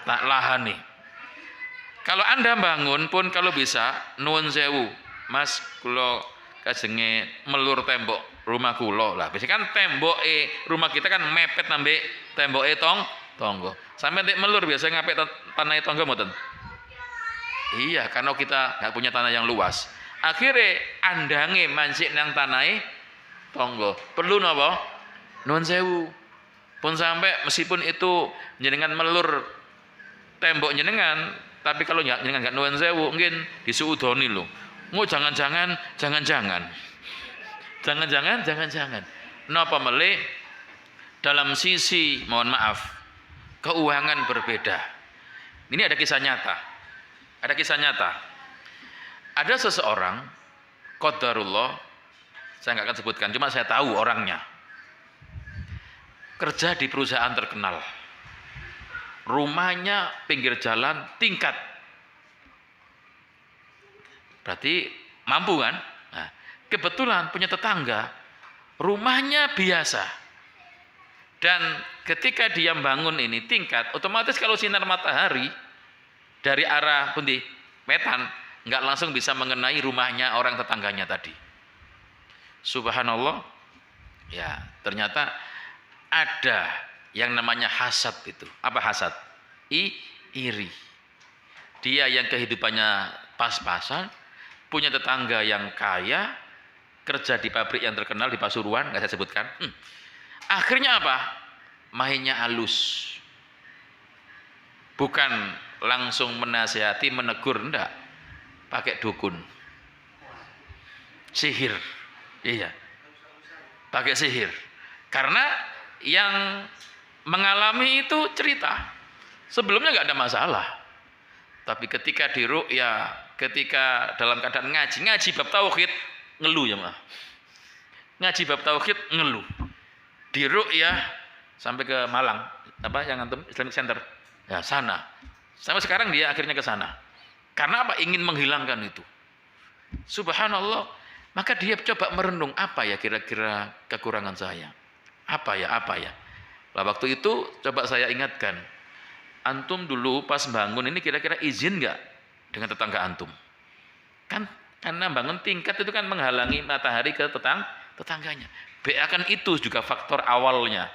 Tak lahan nih. Kalau Anda bangun pun kalau bisa nuwun sewu, Mas kula kajenge melur tembok rumah kula lah. Biasanya kan tembok rumah kita kan mepet nambe tembok tonggo. Sampai nek melur biasa ngapik tanah tonggo mboten? Iya, karena kita nggak punya tanah yang luas. Akhirnya andange mancik nang tanah tonggo. Perlu napa? Nuwun sewu. Pun sampai meskipun itu jenengan melur tembok jenengan, tapi kalau jenengan nggak nuwun sewu, mungkin disuudoni lho. Jangan-jangan. Napa melih dalam sisi mohon maaf keuangan berbeda. Ini ada kisah nyata. Ada seseorang qadarullah, saya nggak akan sebutkan, cuma saya tahu orangnya. Kerja di perusahaan terkenal. Rumahnya pinggir jalan tingkat. Berarti mampu kan? Nah, kebetulan punya tetangga, rumahnya biasa. Dan ketika dia bangun ini tingkat, otomatis kalau sinar matahari dari arah pundi wetan, nggak langsung bisa mengenai rumahnya orang tetangganya tadi. Subhanallah, ya ternyata ada yang namanya hasad itu. Apa hasad? iri. Dia yang kehidupannya pas-pasan, punya tetangga yang kaya, kerja di pabrik yang terkenal di Pasuruan, nggak saya sebutkan. Akhirnya apa? Mainnya halus. Bukan langsung menasihati, menegur, enggak. Pakai dukun. Sihir. Iya. Pakai sihir. Karena yang mengalami itu cerita. Sebelumnya nggak ada masalah. Tapi ketika di ru'ya, ketika dalam keadaan ngaji bab tauhid, ngeluh ya maaf. Ngaji bab tauhid ngeluh. Di ru'ya sampai ke Malang, apa yang antum Islamic Center. Ya, sana. Sampai sekarang dia akhirnya ke sana. Karena apa? Ingin menghilangkan itu. Subhanallah. Maka dia coba merenung, apa ya kira-kira kekurangan saya? Apa ya? Lah waktu itu coba saya ingatkan. Antum dulu pas bangun ini kira-kira izin nggak dengan tetangga antum? Kan karena bangun tingkat itu kan menghalangi matahari ke tetangganya. Kan itu juga faktor awalnya.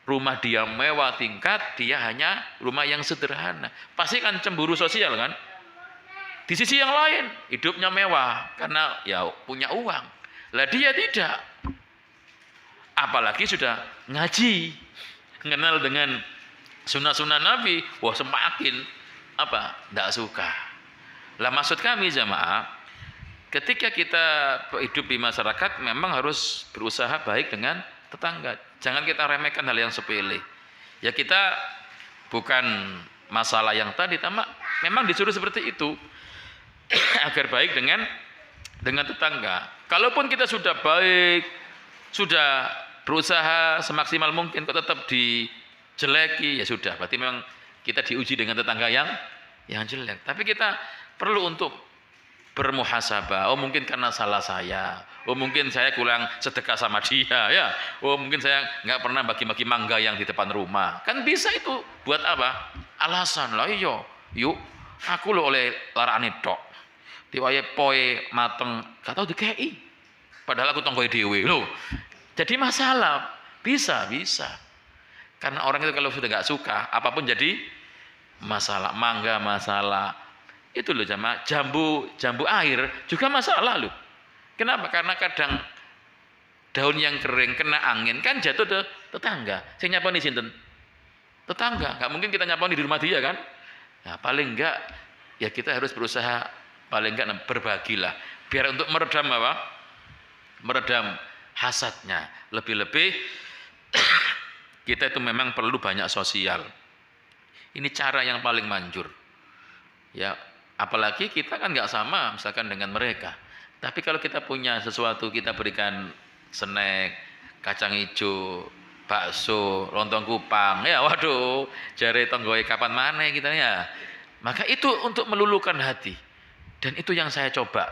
Rumah dia mewah tingkat, dia hanya rumah yang sederhana. Pasti kan cemburu sosial kan? Di sisi yang lain, hidupnya mewah karena ya punya uang. Lah dia tidak. Apalagi sudah ngaji, kenal dengan sunnah-sunnah Nabi, wah semakin apa? Tidak suka. Lah maksud kami jamaah, ketika kita hidup di masyarakat memang harus berusaha baik dengan tetangga. Jangan kita remehkan hal yang sepele. Ya kita bukan masalah yang tadi, memang disuruh seperti itu agar baik dengan tetangga. Kalaupun kita sudah baik, sudah berusaha semaksimal mungkin kok tetap dijeleki, ya sudah. Berarti memang kita diuji dengan tetangga yang jelek. Tapi kita perlu untuk bermuhasabah. Oh mungkin karena salah saya. Oh mungkin saya kurang sedekah sama dia ya. Oh mungkin saya nggak pernah bagi-bagi mangga yang di depan rumah. Kan bisa itu buat apa? Alasan lah iyo. Yuk aku lo oleh larane tok. Diwaye poe mateng gak tau dikei. Padahal aku tonggoe dhewe lho. Jadi masalah bisa. Karena orang itu kalau sudah nggak suka apapun jadi masalah. Mangga masalah. Itu loh jamaah, jambu air juga masalah loh. Kenapa? Karena kadang daun yang kering kena angin kan jatuh ke tetangga. Saya nyaponi sinten? Tetangga. Nggak mungkin kita nyaponi di rumah dia kan? Nah, paling enggak ya kita harus berusaha paling enggak berbagilah biar untuk meredam apa? Meredam hasadnya. Lebih-lebih kita itu memang perlu banyak sosial. Ini cara yang paling manjur. Ya, apalagi kita kan nggak sama misalkan dengan mereka. Tapi kalau kita punya sesuatu, kita berikan snack, kacang hijau, bakso, lontong kupang, ya waduh, jari tonggoy kapan mana kita ya. Maka itu untuk meluluhkan hati. Dan itu yang saya coba.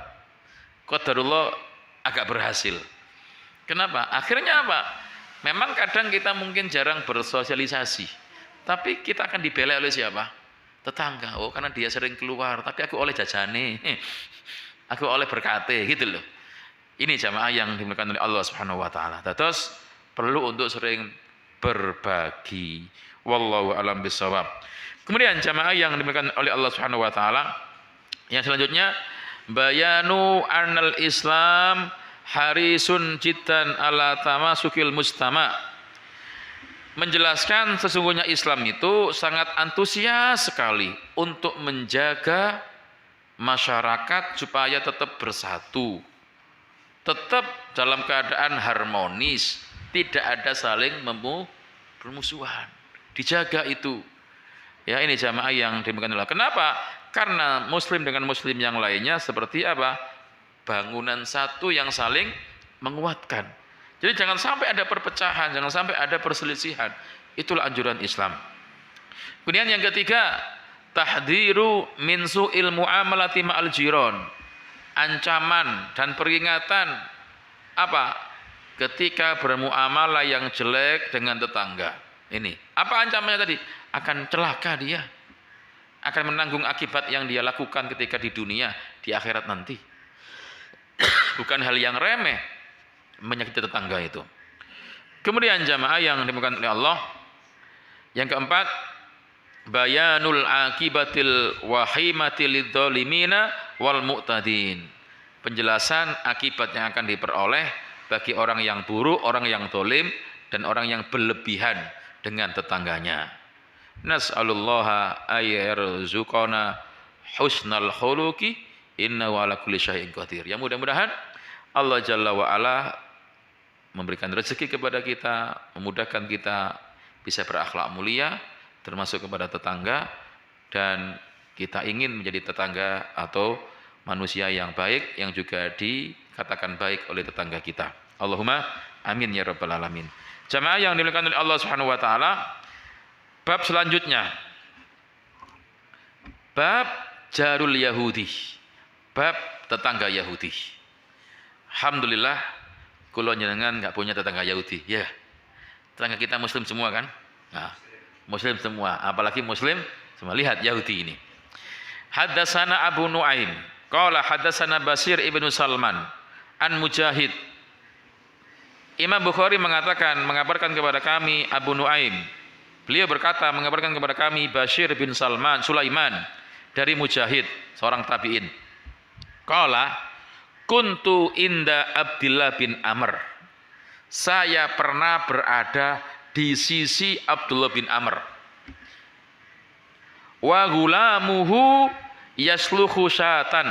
Qadarullah agak berhasil. Kenapa? Akhirnya apa? Memang kadang kita mungkin jarang bersosialisasi. Tapi kita akan dibela oleh siapa? Tetangga. Oh karena dia sering keluar, tapi aku oleh jajane. Aku oleh berkate gitu loh. Ini jamaah yang dimuliakan oleh Allah Subhanahu wa taala. Terus perlu untuk sering berbagi. Wallahu alam bisawab. Kemudian jamaah yang dimuliakan oleh Allah Subhanahu wa taala, yang selanjutnya bayanu annal Islam harisun jiddan ala tamasukil mujtama. Menjelaskan sesungguhnya Islam itu sangat antusias sekali untuk menjaga masyarakat supaya tetap bersatu, tetap dalam keadaan harmonis, tidak ada saling bermusuhan. Dijaga itu. Ya ini jamaah yang dimuliakan Allah. Kenapa? Karena muslim dengan muslim yang lainnya seperti apa? Bangunan satu yang saling menguatkan. Jadi jangan sampai ada perpecahan, jangan sampai ada perselisihan. Itulah anjuran Islam. Kemudian yang ketiga, tahdziru min su'il muamalati ma'al jiran. Ancaman dan peringatan apa? Ketika bermuamalah yang jelek dengan tetangga. Ini. Apa ancamannya tadi? Akan celaka dia. Akan menanggung akibat yang dia lakukan ketika di dunia, di akhirat nanti. Bukan hal yang remeh menyakiti tetangga itu. Kemudian jamaah yang dimuliakan oleh Allah, yang keempat, bayanul akibatil wahimatil lidzalimina wal mu'tadin. Penjelasan akibat yang akan diperoleh bagi orang yang buruk, orang yang zalim dan orang yang berlebihan dengan tetangganya. Nas'alullaha ayyarzuqana husnal khuluqi innahu ala kulli syai'in qadir. Ya mudah-mudahan Allah Jalla wa Ala memberikan rezeki kepada kita, memudahkan kita bisa berakhlak mulia termasuk kepada tetangga, dan kita ingin menjadi tetangga atau manusia yang baik yang juga dikatakan baik oleh tetangga kita. Allahumma amin ya rabbal alamin. Jamaah yang dimuliakan oleh Allah Subhanahu wa taala, bab selanjutnya bab jarul Yahudi, bab tetangga Yahudi. Alhamdulillah kula njenengan enggak punya tetangga Yahudi, ya. Tetangga kita muslim semua kan? Nah, muslim semua, apalagi muslim semua. Lihat Yahudi ini. Haddatsana Abu Nuaim qala haddatsana Basir ibnu Salman an Mujahid. Imam Bukhari mengabarkan kepada kami Abu Nuaim. Beliau berkata mengabarkan kepada kami Bashir bin Sulaiman dari Mujahid, seorang tabi'in. Qala kuntu inda Abdullah bin Amr. Saya pernah berada di sisi Abdullah bin Amr. Wa gulamuhu yasluhu syatan.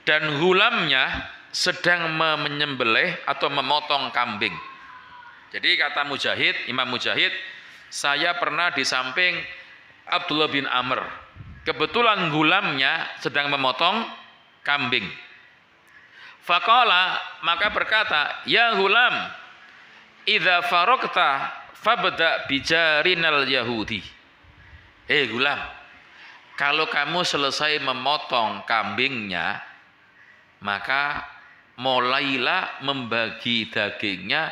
Dan gulamnya sedang menyembelih atau memotong kambing. Jadi kata Mujahid, Imam Mujahid, saya pernah di samping Abdullah bin Amr. Kebetulan gulamnya sedang memotong kambing. Faqala, maka berkata, ya gulam, idza faraqta fabda bijarinal Yahudi. Gulam, kalau kamu selesai memotong kambingnya, maka mulailah membagi dagingnya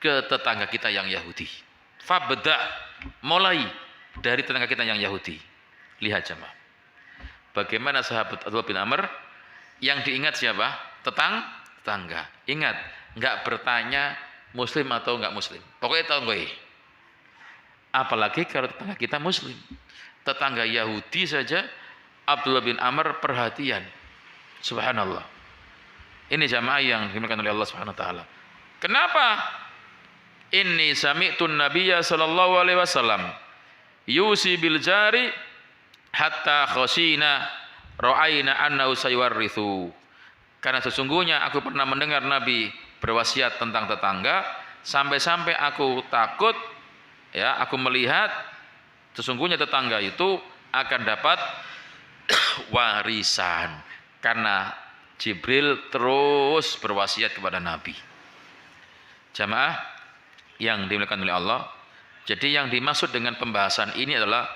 ke tetangga kita yang Yahudi. Fabda, mulai dari tetangga kita yang Yahudi. Lihat jemaah, bagaimana sahabat Abdullah bin Amr yang diingat siapa? Tetangga. Ingat, enggak bertanya muslim atau enggak muslim. Pokoknya tahu gue. Apalagi kalau tetangga kita muslim. Tetangga Yahudi saja Abdullah bin Amr perhatian. Subhanallah. Ini jamaah yang dimuliakan oleh Allah Subhanahu wa taala. Kenapa? Inni sami'tun nabiyya sallallahu alaihi wasallam yusi bil jari hatta khashina ra'aina annahu sayuwarrithu. Karena sesungguhnya aku pernah mendengar Nabi berwasiat tentang tetangga sampai-sampai aku takut, ya, aku melihat sesungguhnya tetangga itu akan dapat warisan karena Jibril terus berwasiat kepada Nabi. Jamaah yang dimuliakan oleh Allah, jadi yang dimaksud dengan pembahasan ini adalah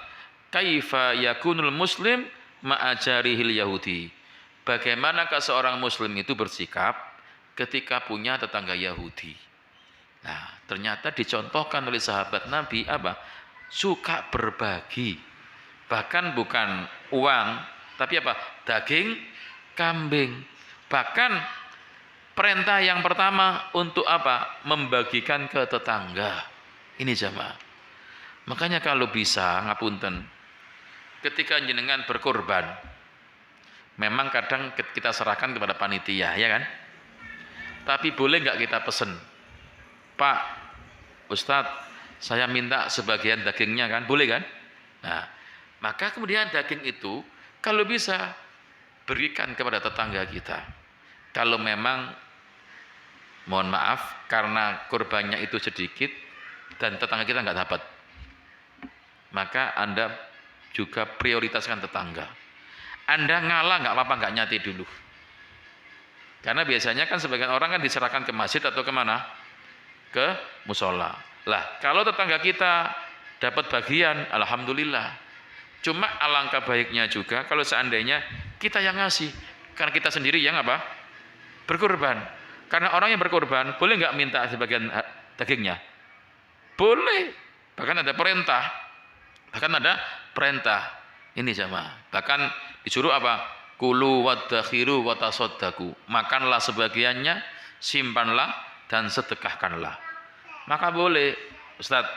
kaifa yakunul muslim ma'ajarihil Yahudi. Bagaimanakah seorang muslim itu bersikap ketika punya tetangga Yahudi. Nah, ternyata dicontohkan oleh sahabat Nabi apa? Suka berbagi. Bahkan bukan uang, tapi apa? Daging kambing. Bahkan perintah yang pertama untuk apa? Membagikan ke tetangga. Ini jamaah. Makanya kalau bisa, ngapunten, ketika jenengan berkorban, memang kadang kita serahkan kepada panitia, ya kan? Tapi boleh nggak kita pesen, Pak, Ustadz, saya minta sebagian dagingnya kan? Boleh kan? Nah, maka kemudian daging itu kalau bisa berikan kepada tetangga kita. Kalau memang mohon maaf karena korbannya itu sedikit dan tetangga kita nggak dapat, maka Anda juga prioritaskan tetangga. Anda ngalah nggak apa-apa, nggak nyati dulu. Karena biasanya kan sebagian orang kan diserahkan ke masjid atau kemana? Ke musola. Lah, kalau tetangga kita dapat bagian, alhamdulillah. Cuma alangkah baiknya juga kalau seandainya kita yang ngasih, karena kita sendiri yang apa? Berkorban. Karena orang yang berkorban boleh nggak minta sebagian dagingnya? Boleh. Bahkan ada perintah. Ini jamaah. Bahkan disuruh apa? Kulu wadakhiru watasodaku. Makanlah sebagiannya, simpanlah dan sedekahkanlah. Maka boleh, Ustadz,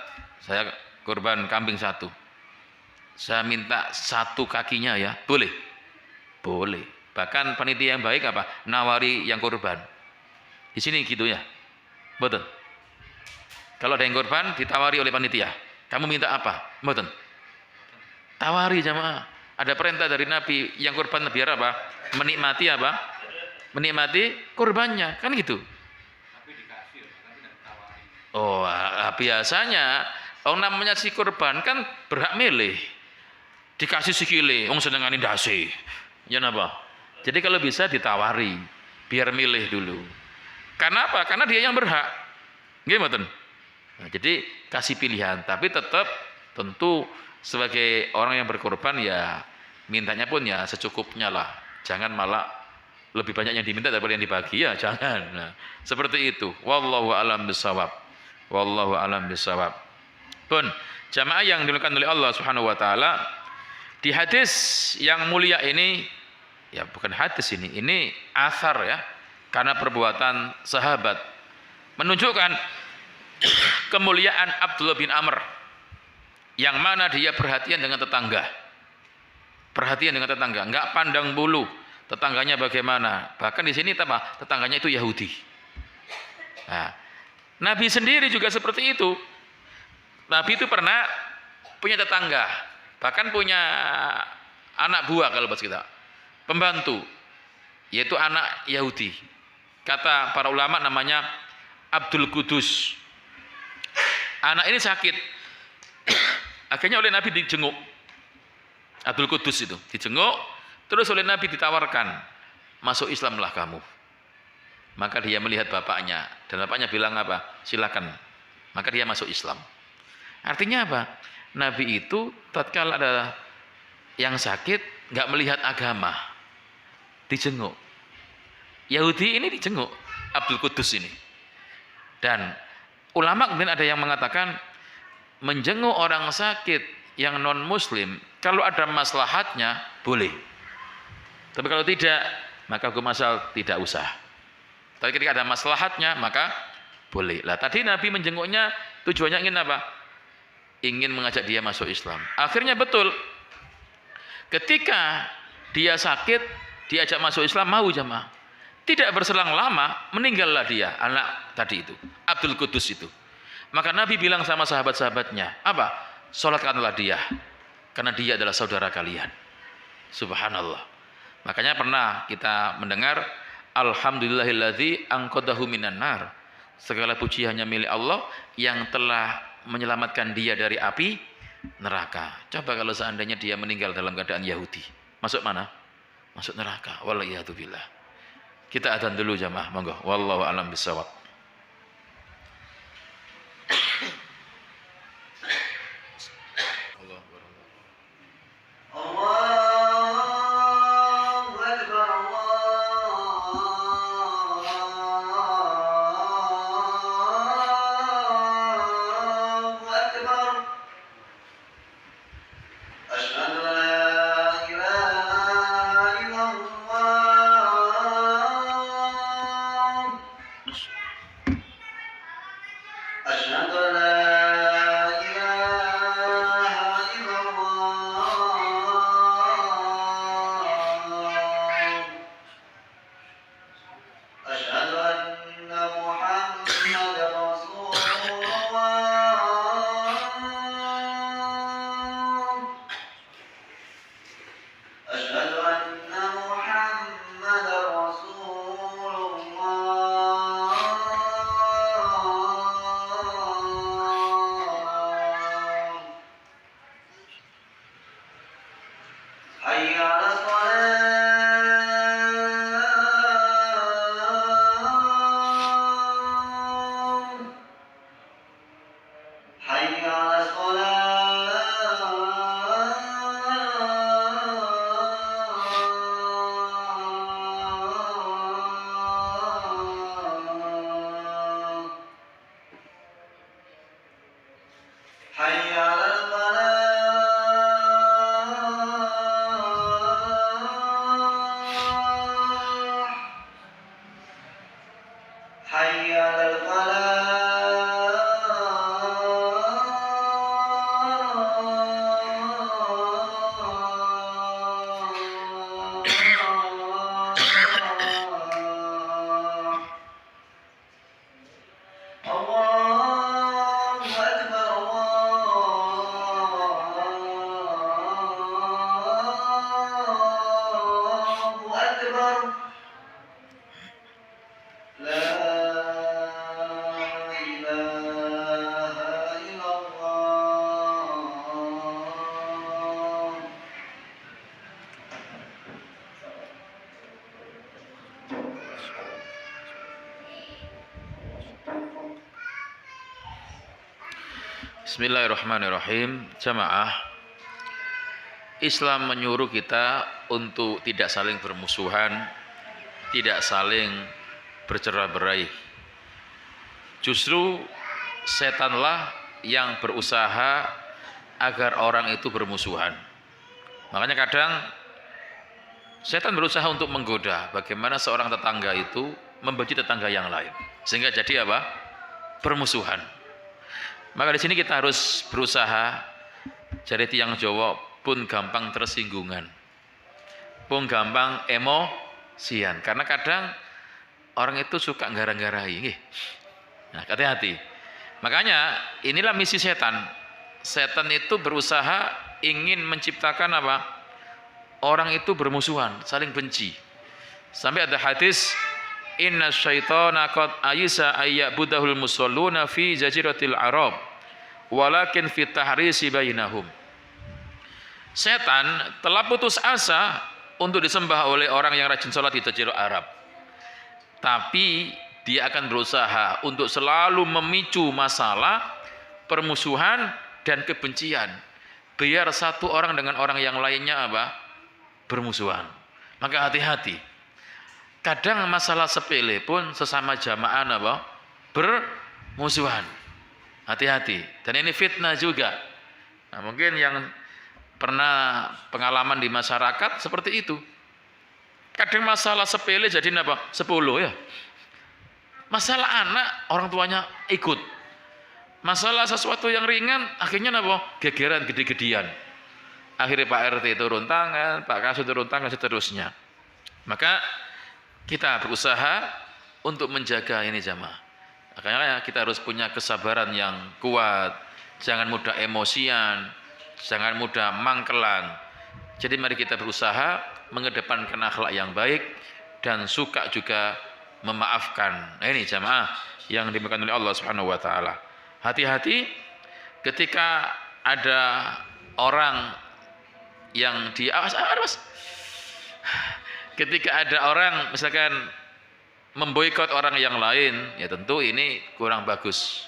saya korban kambing 1. Saya minta satu kakinya ya, boleh? Boleh. Bahkan panitia yang baik apa? Nawari yang korban. Di sini gitu ya. Betul. Kalau ada yang korban ditawari oleh panitia. Kamu minta apa? Betul. Tawari jamaah. Ada perintah dari Nabi yang korban biar apa? Menikmati apa? Menikmati korbannya. Kan gitu. Oh, biasanya orang namanya si korban kan berhak milih. Dikasih sikile, wong senengane ndase. Ya napa? Jadi kalau bisa ditawari, biar milih dulu. Karena apa? Karena dia yang berhak. Nggih mboten? Nah, jadi kasih pilihan, tapi tetap tentu sebagai orang yang berkorban ya mintanya pun ya secukupnya lah. Jangan malah lebih banyak yang diminta daripada yang dibagi ya, jangan. Nah, seperti itu. Wallahu a'lam bishawab. Wallahu a'lam bishawab. Pun jamaah yang dimuliakan oleh Allah Subhanahu wa taala, di hadis yang mulia ini ya bukan hadis ini asar ya, karena perbuatan sahabat menunjukkan kemuliaan Abdullah bin Amr yang mana dia perhatian dengan tetangga. Perhatian dengan tetangga, enggak pandang bulu tetangganya bagaimana. Bahkan di sini apa? Tetangganya itu Yahudi. Nah, Nabi sendiri juga seperti itu. Nabi itu pernah punya tetangga, bahkan punya anak buah kalau bahasa kita, pembantu, yaitu anak Yahudi. Kata para ulama namanya Abdul Qudus. Anak ini sakit, akhirnya oleh Nabi dijenguk. Abdul Qudus itu dijenguk, terus oleh Nabi ditawarkan, masuk Islamlah kamu. Maka dia melihat bapaknya, dan bapaknya bilang apa? Silakan. Maka dia masuk Islam. Artinya apa? Nabi itu tatkala ada yang sakit nggak melihat agama, dijenguk. Yahudi ini dijenguk Abdul Qudus ini. Dan ulama kemudian ada yang mengatakan menjenguk orang sakit yang non muslim kalau ada maslahatnya boleh. Tapi kalau tidak, maka hukum asal tidak usah. Tapi ketika ada maslahatnya maka boleh. Lah tadi Nabi menjenguknya tujuannya ingin apa? Ingin mengajak dia masuk Islam. Akhirnya betul. Ketika dia sakit, diajak masuk Islam, mau jamaah. Tidak berselang lama, meninggallah dia, anak tadi itu, Abdul Qudus itu. Maka Nabi bilang sama sahabat-sahabatnya, apa? Sholatkanlah dia, karena dia adalah saudara kalian. Subhanallah. Makanya pernah kita mendengar, Alhamdulillahilladzi anqadahu minan nar. Segala puji hanya milik Allah yang telah menyelamatkan dia dari api neraka. Coba kalau seandainya dia meninggal dalam keadaan Yahudi, masuk mana? Masuk neraka. Waliyatubillah. Kita adzan dulu jamaah, monggo. Wallahu a'lam bishawab. Bismillahirrahmanirrahim. Jamaah, Islam menyuruh kita untuk tidak saling bermusuhan, tidak saling bercerai-berai. Justru setanlah yang berusaha agar orang itu bermusuhan. Makanya kadang setan berusaha untuk menggoda bagaimana seorang tetangga itu membenci tetangga yang lain, sehingga jadi apa? Permusuhan. Maka di sini kita harus berusaha, jadi tiang Jawa pun gampang tersinggungan, pun gampang emosian, karena kadang orang itu suka garang-garai. Nah, hati-hati. Makanya inilah misi setan. Setan itu berusaha ingin menciptakan apa? Orang itu bermusuhan, saling benci. Sampai ada hadis, inna syaitana qad ayisa ayyabudahul musalluna fi jaziratil Arab walakin fi tahrisi bainahum. Setan telah putus asa untuk disembah oleh orang yang rajin sholat di Jazirah Arab. Tapi dia akan berusaha untuk selalu memicu masalah, permusuhan dan kebencian. Biar satu orang dengan orang yang lainnya apa? Bermusuhan. Maka hati-hati. Kadang masalah sepele pun sesama jamaah apa? Bermusuhan. Hati-hati. Dan ini fitnah juga. Nah, mungkin yang pernah pengalaman di masyarakat seperti itu. Kadang masalah sepele jadi apa? 10 ya. Masalah anak orang tuanya ikut. Masalah sesuatu yang ringan akhirnya apa? Gegeran gede-gedean. Akhirnya Pak RT turun tangan, Pak Kasud turun tangan, seterusnya. Maka kita berusaha untuk menjaga ini jamaah. Makanya kita harus punya kesabaran yang kuat, jangan mudah emosian, jangan mudah mangkelan. Jadi mari kita berusaha mengedepankan akhlak yang baik dan suka juga memaafkan. Nah, ini jamaah yang dimuliakan oleh Allah Subhanahu wa taala. Hati-hati ketika ada orang yang ketika ada orang misalkan memboikot orang yang lain, ya tentu ini kurang bagus.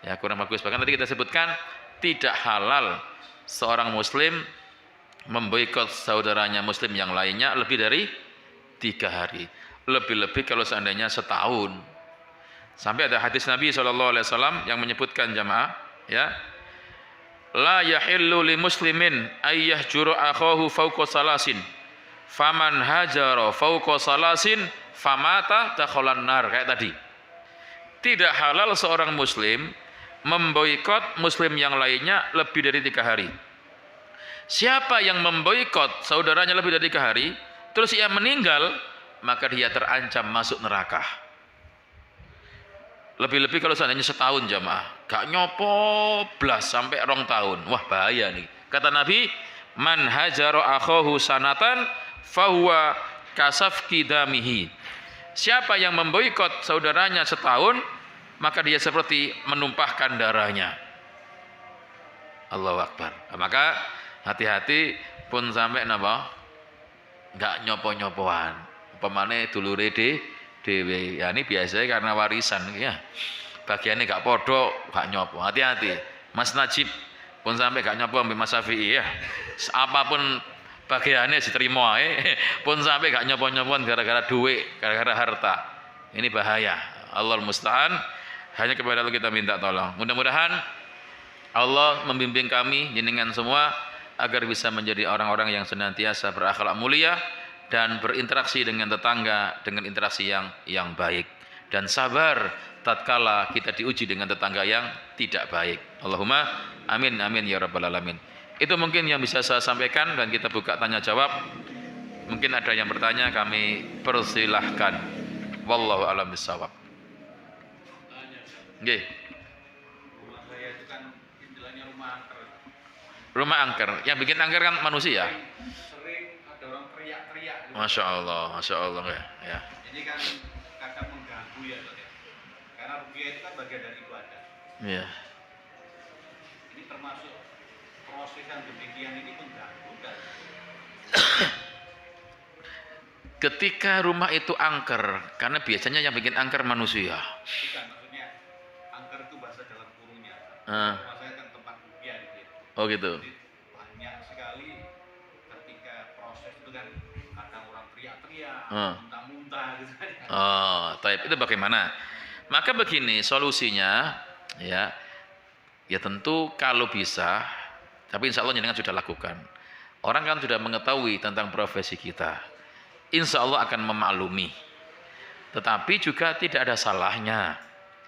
Ya, kurang bagus. Bahkan tadi kita sebutkan tidak halal seorang muslim memboikot saudaranya muslim yang lainnya lebih dari 3 hari. Lebih-lebih kalau seandainya setahun. Sampai ada hadis Nabi SAW yang menyebutkan jamaah, ya, la yahillu li muslimin ayyahjuru akhahu fawqa salasin faman hajara fawqa salasin famata dakhalan nar. Kayak tadi, tidak halal seorang muslim memboikot muslim yang lainnya lebih dari 3 hari. Siapa yang memboikot saudaranya lebih dari 3 hari terus ia meninggal, maka dia terancam masuk neraka. Lebih-lebih kalau seandainya setahun jamaah, gak nyopo blas sampai 2 tahun. Wah, bahaya nih. Kata Nabi, man hajaro akhahu sanatan fahuwa kasafki damihi. Siapa yang memboikot saudaranya setahun, maka dia seperti menumpahkan darahnya. Allahu Akbar. Maka hati-hati pun sampai napa? Gak nyopo-nyopoan. Pemane dulure dhewe. Ya ini biasanya karena warisan ya. Bagiannya gak podo, gak nyopo. Hati-hati. Mas Najib pun sampai gak nyopo ambil Mas Syafi'i ya. Apapun bagiannya diterima pun sampai gak nyopo-nyopoan gara-gara duit, gara-gara harta. Ini bahaya. Allahul musta'an. Hanya kepada Allah kita minta tolong. Mudah-mudahan Allah membimbing kami jenengan semua agar bisa menjadi orang-orang yang senantiasa berakhlak mulia dan berinteraksi dengan tetangga dengan interaksi yang baik, dan sabar tatkala kita diuji dengan tetangga yang tidak baik. Allahumma amin amin ya rabbal alamin. Itu mungkin yang bisa saya sampaikan, dan kita buka tanya jawab. Mungkin ada yang bertanya, kami persilahkan. Wallahu a'lam bishawab. Nggih. Rumah saya itu kan istilahnya rumah angker. Rumah angker. Yang bikin angker kan manusia. Sering ada orang teriak-teriak. Masya Allah ya. Ini kan kadang mengganggu ya, Dok, ya. Karena ruqyah itu kan bagian dari ibadah. Iya. Ini termasuk proses yang demikian ini mengganggu kan? Ketika rumah itu angker, karena biasanya yang bikin angker manusia. Bukan, maksudnya angker itu bahasa dalam kurungnya. Rumah saya kan tempat Oh gitu. Jadi banyak sekali ketika proses itu kan kadang orang teriak-teriak, Hmm. muntah-muntah gitu kan. Oh, taib. Itu bagaimana? Maka begini solusinya, ya, ya tentu kalau bisa, tapi insya Allah jenengan sudah lakukan. Orang kan sudah mengetahui tentang profesi kita, insya Allah akan memaklumi. Tetapi juga tidak ada salahnya,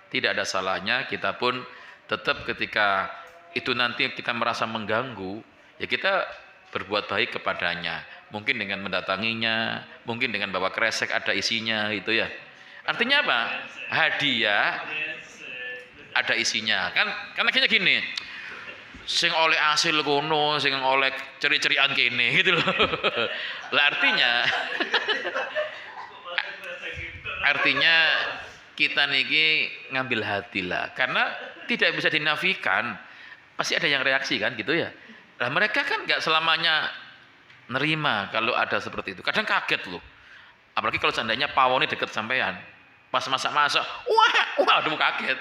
tidak ada salahnya kita pun tetap ketika itu nanti kita merasa mengganggu, ya kita berbuat baik kepadanya. Mungkin dengan mendatanginya, mungkin dengan bawa kresek ada isinya gitu ya. Artinya apa? Hadiah ada isinya. Kan akhirnya gini, sing oleh hasil kono, sing oleh ceri-cerian kene gitu loh. Lah artinya kita niki ngambil hati lah, karena tidak bisa dinafikan, pasti ada yang reaksi kan gitu ya. Nah mereka kan nggak selamanya nerima kalau ada seperti itu, kadang kaget loh, apalagi kalau seandainya pawonnya deket sampean, pas masak-masak, aduh kaget.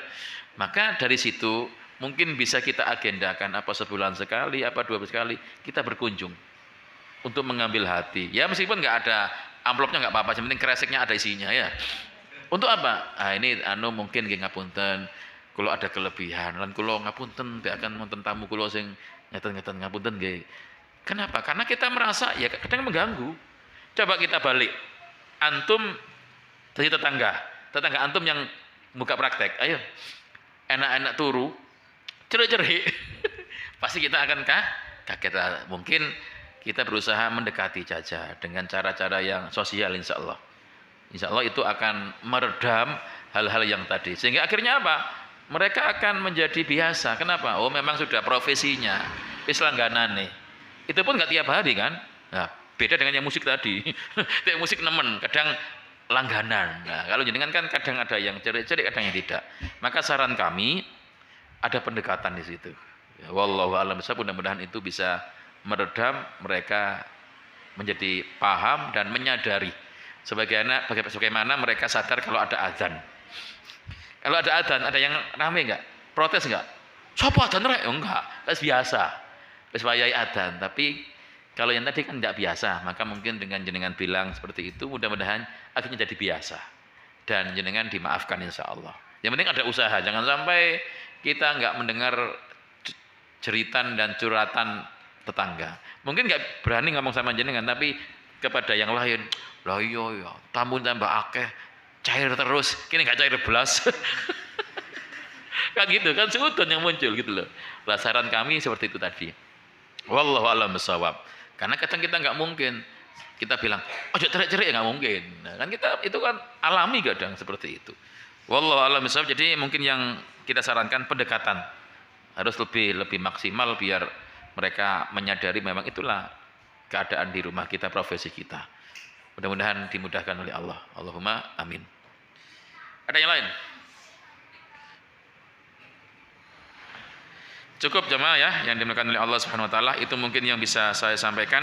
Maka dari situ mungkin bisa kita agendakan apa sebulan sekali, apa 2 bulan sekali kita berkunjung untuk mengambil hati. Ya meskipun nggak ada amplopnya nggak apa-apa, yang penting kreseknya ada isinya ya. Untuk apa? Ah ini mungkin nggih ngapunten, kalau ada kelebihan lan kula ngapunten mbek akan wonten tamu kula sing ngeten-ngeten ngapunten nggih. Kenapa? Karena kita merasa ya kadang mengganggu. Coba kita balik. Antum jadi tetangga antum yang buka praktek. Ayo. Enak-enak turu, cerik-cerik. Pasti kita akan kaget. Mungkin kita berusaha mendekati saja dengan cara-cara yang sosial insya Allah. Insya Allah itu akan meredam hal-hal yang tadi. Sehingga akhirnya apa? Mereka akan menjadi biasa. Kenapa? Oh memang sudah profesinya. Wis langganane. Itu pun nggak tiap hari kan? Nah, beda dengan yang musik tadi. Yang musik nemen, kadang langganan. Nah, kalau jenengan kan kadang ada yang cerik-cerik, kadang yang tidak. Maka saran kami ada pendekatan di situ. Ya, wallahu a'lam bishawab, mudah-mudahan itu bisa meredam mereka menjadi paham dan menyadari bagaimana mereka sadar kalau ada azan. Kalau ada azan, ada yang rame enggak? Protes enggak? Sopo azan rek? Enggak, wis biasa. Wis wayahe azan, tapi kalau yang tadi kan tidak biasa, maka mungkin dengan jenengan bilang seperti itu, mudah-mudahan akhirnya jadi biasa. Dan jenengan dimaafkan insya Allah. Yang penting ada usaha, jangan sampai kita nggak mendengar jeritan dan curhatan tetangga. Mungkin nggak berani ngomong sama jenengan, tapi kepada yang lain, lah iya, tamu tambah akeh, cair terus, kini nggak cair belas. Kan gitu, kan seudon yang muncul gitu loh. Lah saran kami seperti itu tadi. Wallahu a'lam bishawab. Karena kadang kita nggak mungkin kita bilang, ojo cerik-cerik ya nggak mungkin. Nah, kan kita itu kan alami kadang seperti itu. Wallahu a'lam bishawab. Jadi mungkin yang kita sarankan pendekatan harus lebih maksimal biar mereka menyadari memang itulah keadaan di rumah kita, profesi kita. Mudah-mudahan dimudahkan oleh Allah. Allahumma amin. Ada yang lain? Cukup jemaah ya yang dimuliakan oleh Allah Subhanahu wa taala, itu mungkin yang bisa saya sampaikan.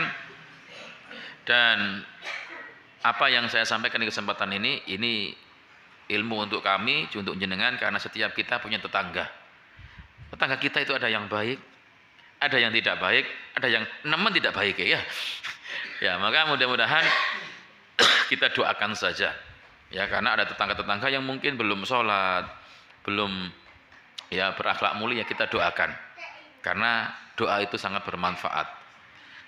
Dan apa yang saya sampaikan di kesempatan ini ilmu untuk kami, untuk jenengan, karena setiap kita punya tetangga. Tetangga kita itu ada yang baik, ada yang tidak baik, ada yang nemen tidak baik ya. Ya, maka mudah-mudahan kita doakan saja. Ya, karena ada tetangga-tetangga yang mungkin belum sholat, belum ya berakhlak mulia, kita doakan. Karena doa itu sangat bermanfaat.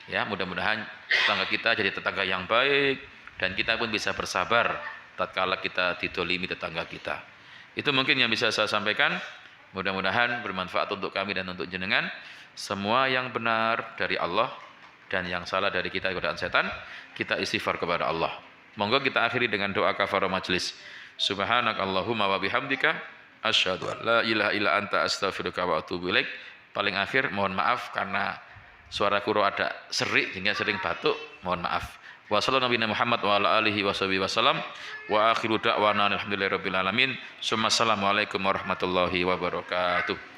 Ya, mudah-mudahan tetangga kita jadi tetangga yang baik dan kita pun bisa bersabar tatkala kita didolimi tetangga kita. Itu mungkin yang bisa saya sampaikan. Mudah-mudahan bermanfaat untuk kami dan untuk jenengan. Semua yang benar dari Allah dan yang salah dari kita godaan setan, kita istighfar kepada Allah. Monggo kita akhiri dengan doa kafarah majelis. Subhanakallahumma wa bihamdika asyhadu an la ilaha illa anta astaghfiruka wa atubu ilaik. Paling akhir mohon maaf karena suara kuro ada serik sehingga sering batuk, mohon maaf. Wa sallallahu nabiyana Muhammad wa ala alihi wasallam wa akhiru da'wana alhamdulillahirabbil alamin. Assalamualaikum warahmatullahi wabarakatuh.